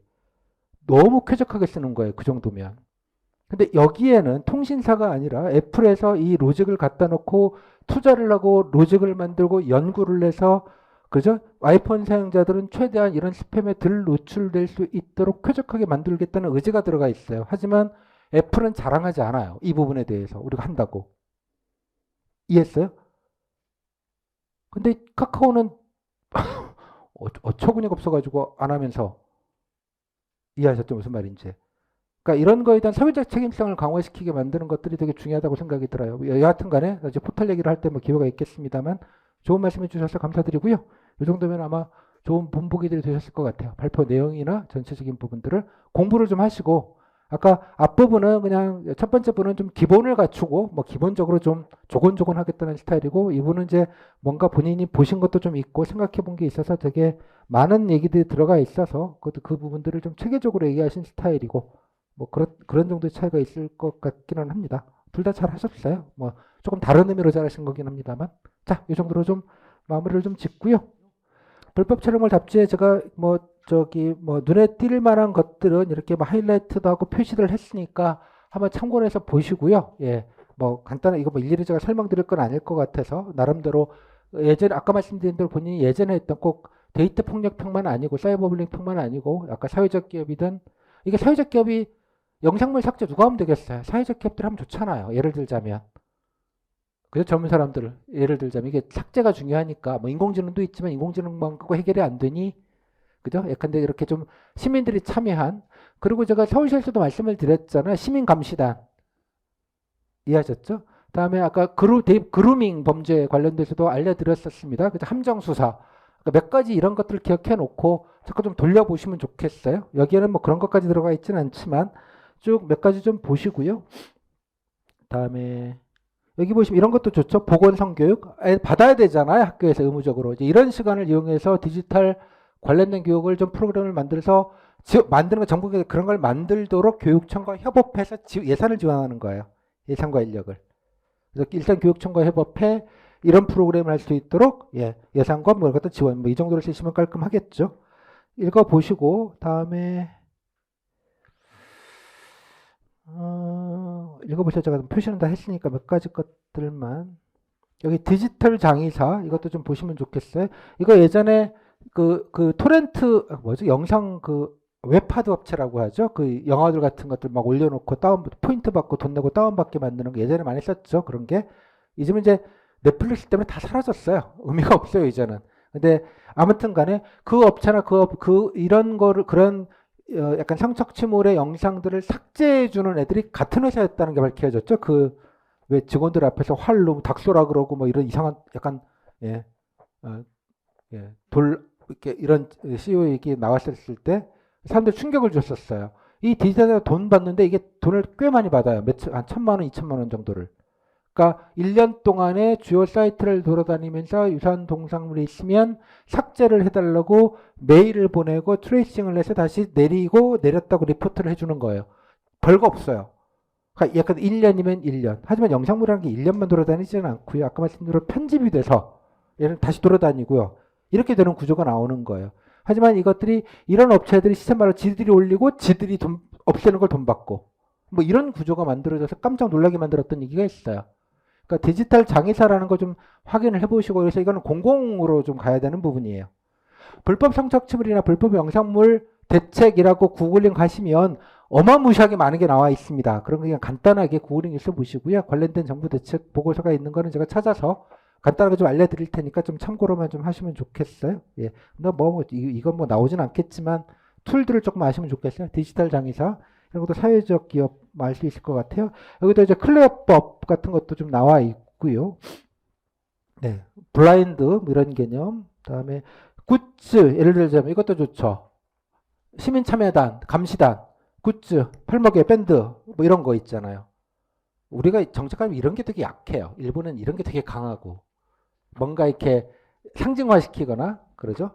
너무 쾌적하게 쓰는 거예요. 그 정도면. 근데 여기에는 통신사가 아니라 애플에서 이 로직을 갖다 놓고 투자를 하고 로직을 만들고 연구를 해서 그죠? 아이폰 사용자들은 최대한 이런 스팸에 덜 노출될 수 있도록 쾌적하게 만들겠다는 의지가 들어가 있어요. 하지만 애플은 자랑하지 않아요. 이 부분에 대해서 우리가 한다고. 이해했어요? 근데 카카오는 어처구니가 없어가지고 안 하면서 이해하셨죠? 무슨 말인지. 그러니까 이런 거에 대한 사회적 책임성을 강화시키게 만드는 것들이 되게 중요하다고 생각이 들어요. 여하튼 간에 이제 포털 얘기를 할 때 뭐 기회가 있겠습니다만 좋은 말씀 해주셔서 감사드리고요. 이 정도면 아마 좋은 본보기들이 되셨을 것 같아요. 발표 내용이나 전체적인 부분들을 공부를 좀 하시고 아까 앞부분은 그냥 첫 번째 분은 좀 기본을 갖추고 뭐 기본적으로 좀 조곤조곤 하겠다는 스타일이고 이분은 이제 뭔가 본인이 보신 것도 좀 있고 생각해 본 게 있어서 되게 많은 얘기들이 들어가 있어서 그 부분들을 좀 체계적으로 얘기하신 스타일이고 뭐 그런 정도의 차이가 있을 것 같기는 합니다. 둘 다 잘 하셨어요. 뭐 조금 다른 의미로 잘하신 거긴 합니다만 자, 이 정도로 좀 마무리를 좀 짓고요. 불법 촬영물 잡지에 제가 뭐 눈에 띌 만한 것들은 이렇게 뭐 하이라이트도 하고 표시를 했으니까 한번 참고를 해서 보시고요. 예, 뭐 간단한 이거 뭐 일일이 제가 설명드릴 건 아닐 것 같아서 나름대로 예전에 아까 말씀드린 대로 본인이 예전에 했던 꼭 데이터 폭력뿐만 아니고 사이버 불링뿐만 아니고 아까 사회적 기업이든 이게 사회적 기업이 영상물 삭제 누가 하면 되겠어요? 사회적 기업들 하면 좋잖아요. 예를 들자면 그죠? 젊은 사람들 예를 들자면 이게 삭제가 중요하니까 뭐 인공지능도 있지만 인공지능만 갖고 해결이 안 되니 그죠? 예컨대 이렇게 좀 시민들이 참여한 그리고 제가 서울시에서도 말씀을 드렸잖아요. 시민감시단 이해하셨죠? 다음에 아까 그루밍 범죄 관련돼서도 알려드렸었습니다. 그죠? 함정수사 그러니까 몇 가지 이런 것들을 기억해 놓고 자꾸 좀 돌려보시면 좋겠어요. 여기에는 뭐 그런 것까지 들어가 있지는 않지만 쭉 몇 가지 좀 보시고요. 다음에 여기 보시면 이런 것도 좋죠. 보건성교육 받아야 되잖아요. 학교에서 의무적으로 이제 이런 시간을 이용해서 디지털 관련된 교육을 좀 프로그램을 만들어서 만드는 거 전국에 그런 걸 만들도록 교육청과 협업해서 예산을 지원하는 거예요. 예산과 인력을. 그래서 일단 교육청과 협업해 이런 프로그램을 할 수 있도록 예산과 뭐 이런 것도 지원 뭐 이 정도로 쓰시면 깔끔하겠죠. 읽어보시고 다음에 읽어보셔서 제가 표시는 다 했으니까 몇 가지 것들만 여기 디지털 장의사 이것도 좀 보시면 좋겠어요. 이거 예전에 그 토렌트 뭐죠? 영상 웹하드 업체라고 하죠. 그 영화들 같은 것들 막 올려놓고 포인트 받고 돈 내고 다운받게 만드는 거 예전에 많이 썼죠. 그런 게 요즘은 이제 넷플릭스 때문에 다 사라졌어요. 의미가 없어요 이제는. 근데 아무튼 간에 그 업체나 이런 거를 그런 약간 성착취물의 영상들을 삭제해주는 애들이 같은 회사였다는 게 밝혀졌죠. 왜 직원들 앞에서 활로 닥소라 그러고 뭐 이런 이상한 약간 이렇게 이런 CEO 얘기 나왔을 때 사람들 충격을 줬었어요. 이 디지털에 돈 받는데 이게 돈을 꽤 많이 받아요. 한 1,000만 원, 2,000만 원 정도를. 그러니까 1년 동안에 주요 사이트를 돌아다니면서 유사한 동상물이 있으면 삭제를 해달라고 메일을 보내고 트레이싱을 해서 다시 내렸다고 리포트를 해주는 거예요. 별거 없어요. 그러니까 약간 1년이면 1년. 하지만 영상물이라는 게 1년만 돌아다니지는 않고요. 아까 말씀드린 대로 편집이 돼서 얘는 다시 돌아다니고요. 이렇게 되는 구조가 나오는 거예요. 하지만 이런 업체들이 시스템화를 지들이 올리고 지들이 없애는 걸 돈 받고 뭐 이런 구조가 만들어져서 깜짝 놀라게 만들었던 얘기가 있어요. 그러니까 디지털 장의사라는 거 좀 확인을 해보시고 그래서 이거는 공공으로 좀 가야 되는 부분이에요. 불법 성착취물이나 불법 영상물 대책이라고 구글링 가시면 어마무시하게 많은 게 나와 있습니다. 그런 거 그냥 간단하게 구글링해서 보시고요. 관련된 정부 대책 보고서가 있는 거는 제가 찾아서 간단하게 좀 알려드릴 테니까 좀 참고로만 좀 하시면 좋겠어요. 예. 근데 이건 뭐 나오진 않겠지만 툴들을 조금 아시면 좋겠어요. 디지털 장의사 이런 것도 사회적 기업 알 수 있을 것 같아요. 여기도 이제 클레어법 같은 것도 좀 나와 있고요. 네, 블라인드 뭐 이런 개념. 다음에 굿즈 예를 들자면 이것도 좋죠. 시민참여단, 감시단, 굿즈, 팔목에 밴드 뭐 이런 거 있잖아요. 우리가 정책하면 이런 게 되게 약해요. 일본은 이런 게 되게 강하고 뭔가 이렇게 상징화시키거나 그러죠.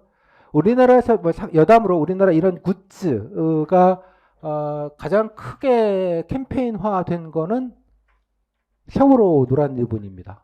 우리나라에서 뭐 여담으로 우리나라 이런 굿즈가 가장 크게 캠페인화된 거는 세월호 노란 리본입니다.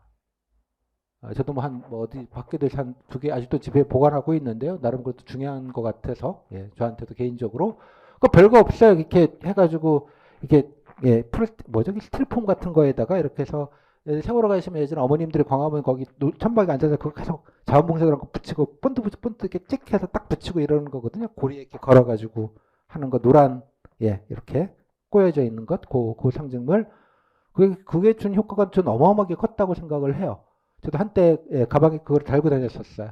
저도 뭐 어디 밖에 돼서 한 2개 아직도 집에 보관하고 있는데요. 나름 그것도 중요한 것 같아서, 예, 저한테도 개인적으로. 그 별거 없어요. 이렇게 해가지고, 이렇게, 예, 뭐죠? 스틸폼 같은 거에다가 이렇게 해서, 예, 세월호 가시면 예전에 어머님들이 광화문 거기 천막에 앉아서 그거 계속 자원봉사자랑 붙이고, 본드 이렇게 찍 해서 딱 붙이고 이러는 거거든요. 고리에 이렇게 걸어가지고 하는 거, 노란, 예, 이렇게 꼬여져 있는 것, 그 상징물. 그게 준 효과가 전 어마어마하게 컸다고 생각을 해요. 저도 한때, 예, 가방에 그걸 달고 다녔었어요.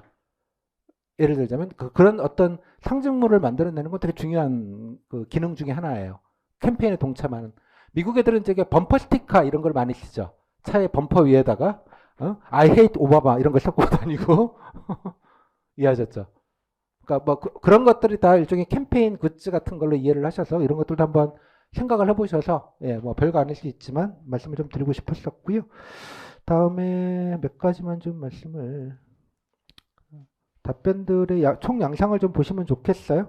예를 들자면 그런 어떤 상징물을 만들어내는 건 되게 중요한 그 기능 중에 하나예요. 캠페인에 동참하는. 미국 애들은 저게 범퍼 스티커 이런 걸 많이 쓰죠. 차의 범퍼 위에다가 I hate 오바마 이런 걸 섞고 다니고 이해하셨죠? 그러니까 뭐 그런 것들이 다 일종의 캠페인 굿즈 같은 걸로 이해를 하셔서 이런 것들도 한번 생각을 해보셔서, 예, 뭐 별거 아닐 수 있지만 말씀을 좀 드리고 싶었었고요. 다음에 몇 가지만 좀 말씀을, 답변들의 총 양상을 좀 보시면 좋겠어요.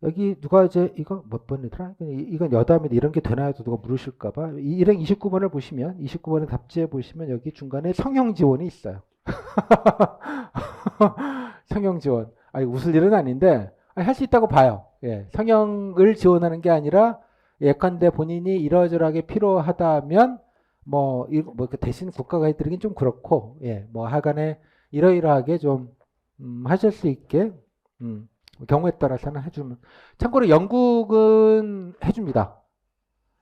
여기 누가 이제 이거 몇 번이더라? 이건 여담인데 이런 게 되나요? 또 누가 물으실까봐. 일행 29번을 보시면 29번의 답지에 보시면 여기 중간에 성형 지원이 있어요. 성형 지원. 아니 웃을 일은 아닌데 할 수 있다고 봐요. 예, 성형을 지원하는 게 아니라 예컨대 본인이 이러저러하게 필요하다면 그 대신 국가가 해드리긴 좀 그렇고, 예, 뭐 하간에 이러이러하게 좀 하실 수 있게 경우에 따라서는 해주면. 참고로 영국은 해줍니다.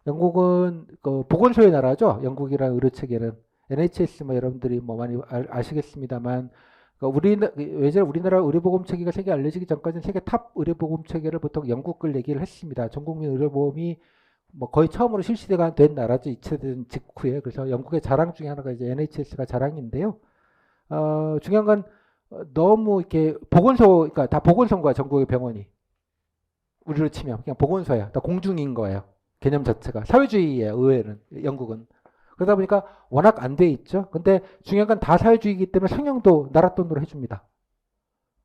영국은 그 보건소의 나라죠. 영국이랑 의료 체계는 NHS 뭐 여러분들이 뭐 많이 아시겠습니다만, 예전에 우리나라 의료보험 체계가 세계 알려지기 전까지는 세계 탑 의료보험 체계를 보통 영국 걸 얘기를 했습니다. 전국민 의료보험이 뭐 거의 처음으로 실시가 된 나라죠. 이체된 직후에. 그래서 영국의 자랑 중에 하나가 이제 NHS가 자랑인데요. 중요한 건 너무 이렇게 그러니까 다 보건소인 거야. 전국의 병원이. 우리로 치면 그냥 보건소야. 다 공중인 거예요. 개념 자체가 사회주의예요. 의외는 영국은. 그러다 보니까 워낙 안 돼 있죠. 근데 중요한 건 다 사회주의이기 때문에 성형도 나라 돈으로 해줍니다.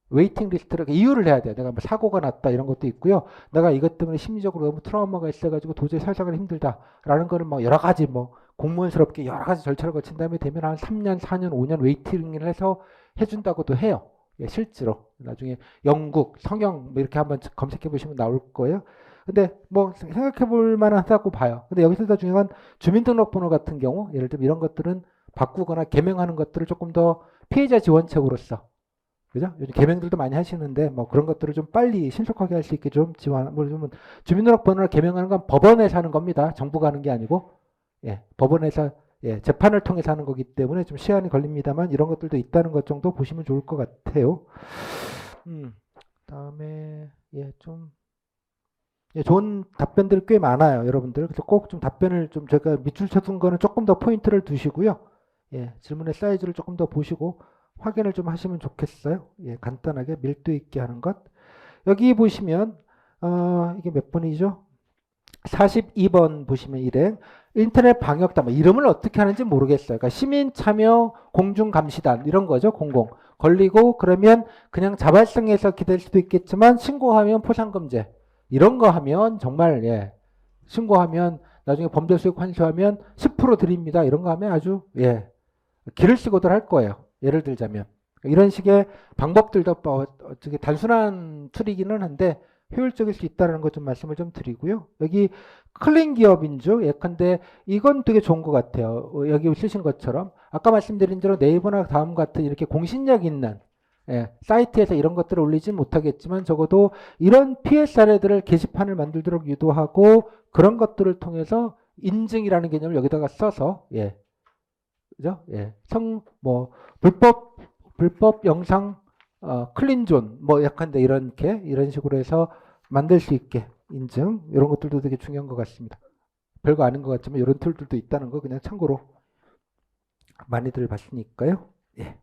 웨이팅 리스트를 이유를 해야 돼요. 내가 뭐 사고가 났다 이런 것도 있고요. 내가 이것 때문에 심리적으로 너무 트라우마가 있어가지고 도저히 살자가 힘들다라는 거는 뭐 여러 가지 뭐 공무원스럽게 여러 가지 절차를 거친 다음에 되면 한 3년, 4년, 5년 웨이팅을 해서 해준다고도 해요. 예, 실제로 나중에 영국 성형 뭐 이렇게 한번 검색해 보시면 나올 거예요. 근데 뭐 생각해 볼 만하다고 봐요. 근데 여기서 더 중요한 건 주민등록번호 같은 경우, 예를 들면 이런 것들은 바꾸거나 개명하는 것들을 조금 더 피해자 지원책으로서, 그죠? 요즘 개명들도 많이 하시는데 뭐 그런 것들을 좀 빨리 신속하게 할 수 있게 좀 지원. 주민등록번호를 개명하는 건 법원에서 하는 겁니다. 정부가 하는 게 아니고, 예, 법원에서, 예, 재판을 통해서 하는 거기 때문에 좀 시간이 걸립니다만 이런 것들도 있다는 것 정도 보시면 좋을 것 같아요. 다음에 좋은 답변들이 꽤 많아요, 여러분들. 그래서 꼭 좀 답변을 좀 제가 밑줄 쳐둔 거는 조금 더 포인트를 두시고요. 예, 질문의 사이즈를 조금 더 보시고 확인을 좀 하시면 좋겠어요. 예, 간단하게 밀도 있게 하는 것. 여기 보시면 이게 몇 번이죠? 42번 보시면 일행 인터넷 방역단, 이름을 어떻게 하는지 모르겠어요. 그러니까 시민 참여 공중 감시단 이런 거죠. 공공 걸리고 그러면 그냥 자발성에서 기댈 수도 있겠지만 신고하면 포상금제 이런 거 하면 정말, 예, 신고하면 나중에 범죄 수익 환수하면 10% 드립니다. 이런 거 하면 아주, 예, 기를 쓰고들 할 거예요. 예를 들자면 이런 식의 방법들도 어떻게 단순한 툴이기는 한데 효율적일 수 있다는 것 좀 말씀을 좀 드리고요. 여기 클린 기업인주 예컨대 이건 되게 좋은 것 같아요. 여기 쓰신 것처럼 아까 말씀드린 대로 네이버나 다음 같은 이렇게 공신력 있는, 예, 사이트에서 이런 것들을 올리지 못하겠지만 적어도 이런 피해 사례들을 게시판을 만들도록 유도하고 그런 것들을 통해서 인증이라는 개념을 여기다가 써서, 예, 그죠? 예, 불법 영상 클린존 약간데 이런 식으로 해서 만들 수 있게 인증 이런 것들도 되게 중요한 것 같습니다. 별거 아닌 것 같지만 이런 툴들도 있다는 거 그냥 참고로 많이들 봤으니까요. 예.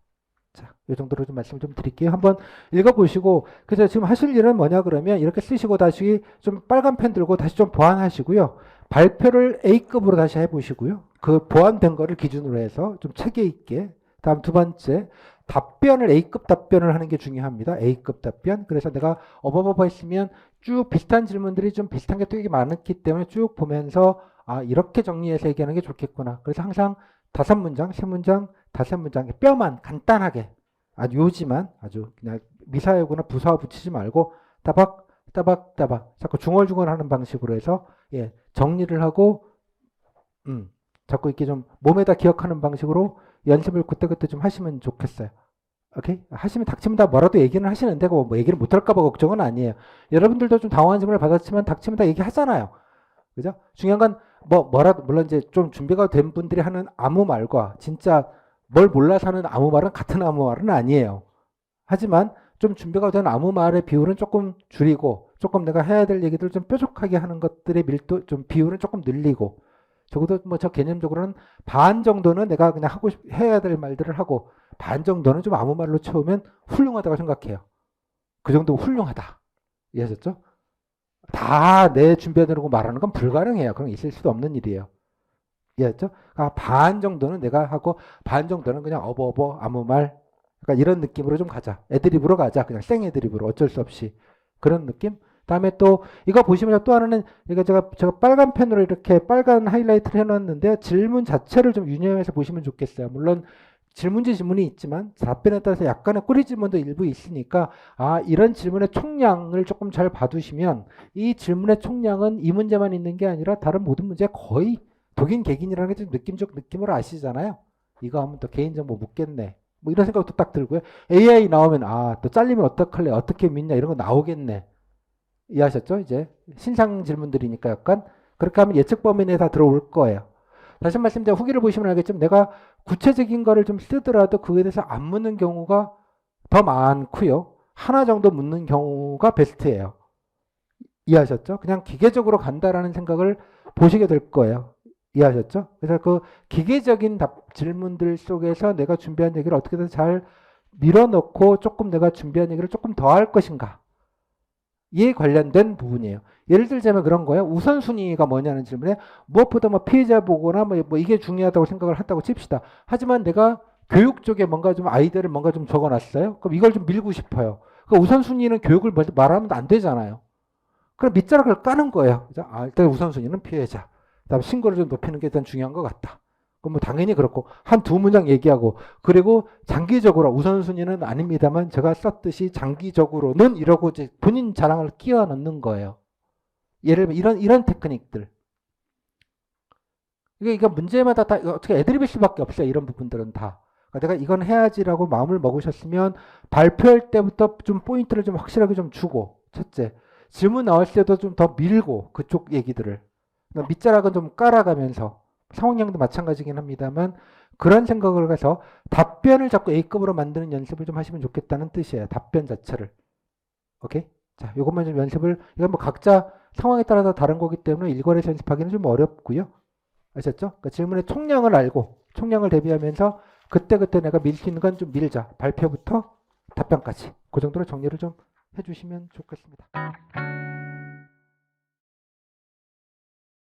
자, 이 정도로 좀 말씀을 좀 드릴게요. 한번 읽어보시고, 그래서 지금 하실 일은 뭐냐 그러면 이렇게 쓰시고 다시 좀 빨간 펜 들고 다시 좀 보완하시고요. 발표를 A급으로 다시 해보시고요. 그 보완된 거를 기준으로 해서 좀 체계 있게. 다음 두 번째, 답변을 A급 답변을 하는 게 중요합니다. A급 답변. 그래서 내가 어버버버 했으면 쭉 비슷한 질문들이 좀 비슷한 게 되게 많았기 때문에 쭉 보면서 아, 이렇게 정리해서 얘기하는 게 좋겠구나. 그래서 항상 5문장, 3문장, 5문장 뼈만 간단하게 아주 요지만 아주 그냥 미사여구나 부사어 붙이지 말고 따박 따박 따박 자꾸 중얼중얼 하는 방식으로 해서 예, 정리를 하고 자꾸 이렇게 좀 몸에다 기억하는 방식으로 연습을 그때그때 좀 하시면 좋겠어요. 오케이? 하시면 닥치면 다 뭐라도 얘기는 하시는데 뭐 얘기를 못할까봐 걱정은 아니에요. 여러분들도 좀 당황한 질문을 받았지만 닥치면 다 얘기하잖아요. 그죠? 중요한 건 뭐라도 물론 이제 좀 준비가 된 분들이 하는 아무 말과 진짜 뭘 몰라서 하는 아무 말은 같은 아무 말은 아니에요. 하지만 좀 준비가 된 아무 말의 비율은 조금 줄이고 조금 내가 해야 될 얘기들 좀 뾰족하게 하는 것들의 밀도 좀 비율은 조금 늘리고 적어도 뭐 저 개념적으로는 반 정도는 내가 그냥 해야 될 말들을 하고 반 정도는 좀 아무 말로 채우면 훌륭하다고 생각해요. 그 정도 훌륭하다. 이해하셨죠? 다 내 준비해놓고 말하는 건 불가능해요. 그런 게 있을 수도 없는 일이에요. 이해했죠? 그러니까 반 정도는 내가 하고 반 정도는 그냥 어버어버 아무 말 그러니까 이런 느낌으로 좀 가자. 애드립으로 가자. 그냥 생 애드립으로 어쩔 수 없이 그런 느낌. 다음에 또 이거 보시면 또 하나는 이거 제가 빨간 펜으로 이렇게 빨간 하이라이트를 해놨는데 질문 자체를 좀 유념해서 보시면 좋겠어요. 물론 질문지 질문이 있지만 답변에 따라서 약간의 꼬리 질문도 일부 있으니까 아 이런 질문의 총량을 조금 잘 봐두시면 이 질문의 총량은 이 문제만 있는 게 아니라 다른 모든 문제에 거의 독인 객인이라는 게 좀 느낌적 느낌으로 아시잖아요. 이거 하면 또 개인정보 묻겠네. 뭐 이런 생각도 딱 들고요. AI 나오면 아 또 잘리면 어떡할래 어떻게 믿냐 이런 거 나오겠네. 이해하셨죠? 이제 신상 질문들이니까 약간 그렇게 하면 예측 범위 내에 다 들어올 거예요. 다시 말씀드리면 후기를 보시면 알겠지만 내가 구체적인 거를 좀 쓰더라도 그거에 대해서 안 묻는 경우가 더 많고요. 하나 정도 묻는 경우가 베스트예요. 이해하셨죠? 그냥 기계적으로 간다라는 생각을 보시게 될 거예요. 이해하셨죠? 그래서 그 기계적인 질문들 속에서 내가 준비한 얘기를 어떻게든 잘 밀어넣고 조금 내가 준비한 얘기를 조금 더 할 것인가 이에 관련된 부분이에요. 예를 들자면 그런 거예요. 우선순위가 뭐냐는 질문에 무엇보다 뭐 피해자 보거나 뭐 이게 중요하다고 생각을 한다고 칩시다. 하지만 내가 교육 쪽에 뭔가 좀 아이디어를 뭔가 좀 적어놨어요. 그럼 이걸 좀 밀고 싶어요. 그 우선순위는 교육을 말하면 안 되잖아요. 그럼 밑자락을 까는 거예요. 아, 일단 우선순위는 피해자. 그다음에 신고를 좀 높이는 게 일단 중요한 것 같다. 그럼 뭐 당연히 그렇고 한 두 문장 얘기하고 그리고 장기적으로 우선순위는 아닙니다만 제가 썼듯이 장기적으로는 이러고 이제 본인 자랑을 끼워 넣는 거예요. 예를 들면 이런 테크닉들. 이게 문제마다 다 어떻게 애드립일 수밖에 없어요. 이런 부분들은 다. 그러니까 내가 이건 해야지라고 마음을 먹으셨으면 발표할 때부터 좀 포인트를 좀 확실하게 좀 주고 첫째 질문 나올 때도 좀 더 밀고 그쪽 얘기들을 그러니까 밑자락은 좀 깔아가면서 상황형도 마찬가지긴 합니다만 그런 생각을 해서 답변을 자꾸 A급으로 만드는 연습을 좀 하시면 좋겠다는 뜻이에요. 답변 자체를. 오케이? 자, 이것만 좀 연습을 이건 뭐 각자 상황에 따라서 다른 거기 때문에 일괄해서 연습하기는 좀 어렵고요. 아셨죠? 그러니까 질문의 총량을 알고 총량을 대비하면서 그때그때 내가 밀 수 있는 건 좀 밀자. 발표부터 답변까지. 그 정도로 정리를 좀 해주시면 좋겠습니다.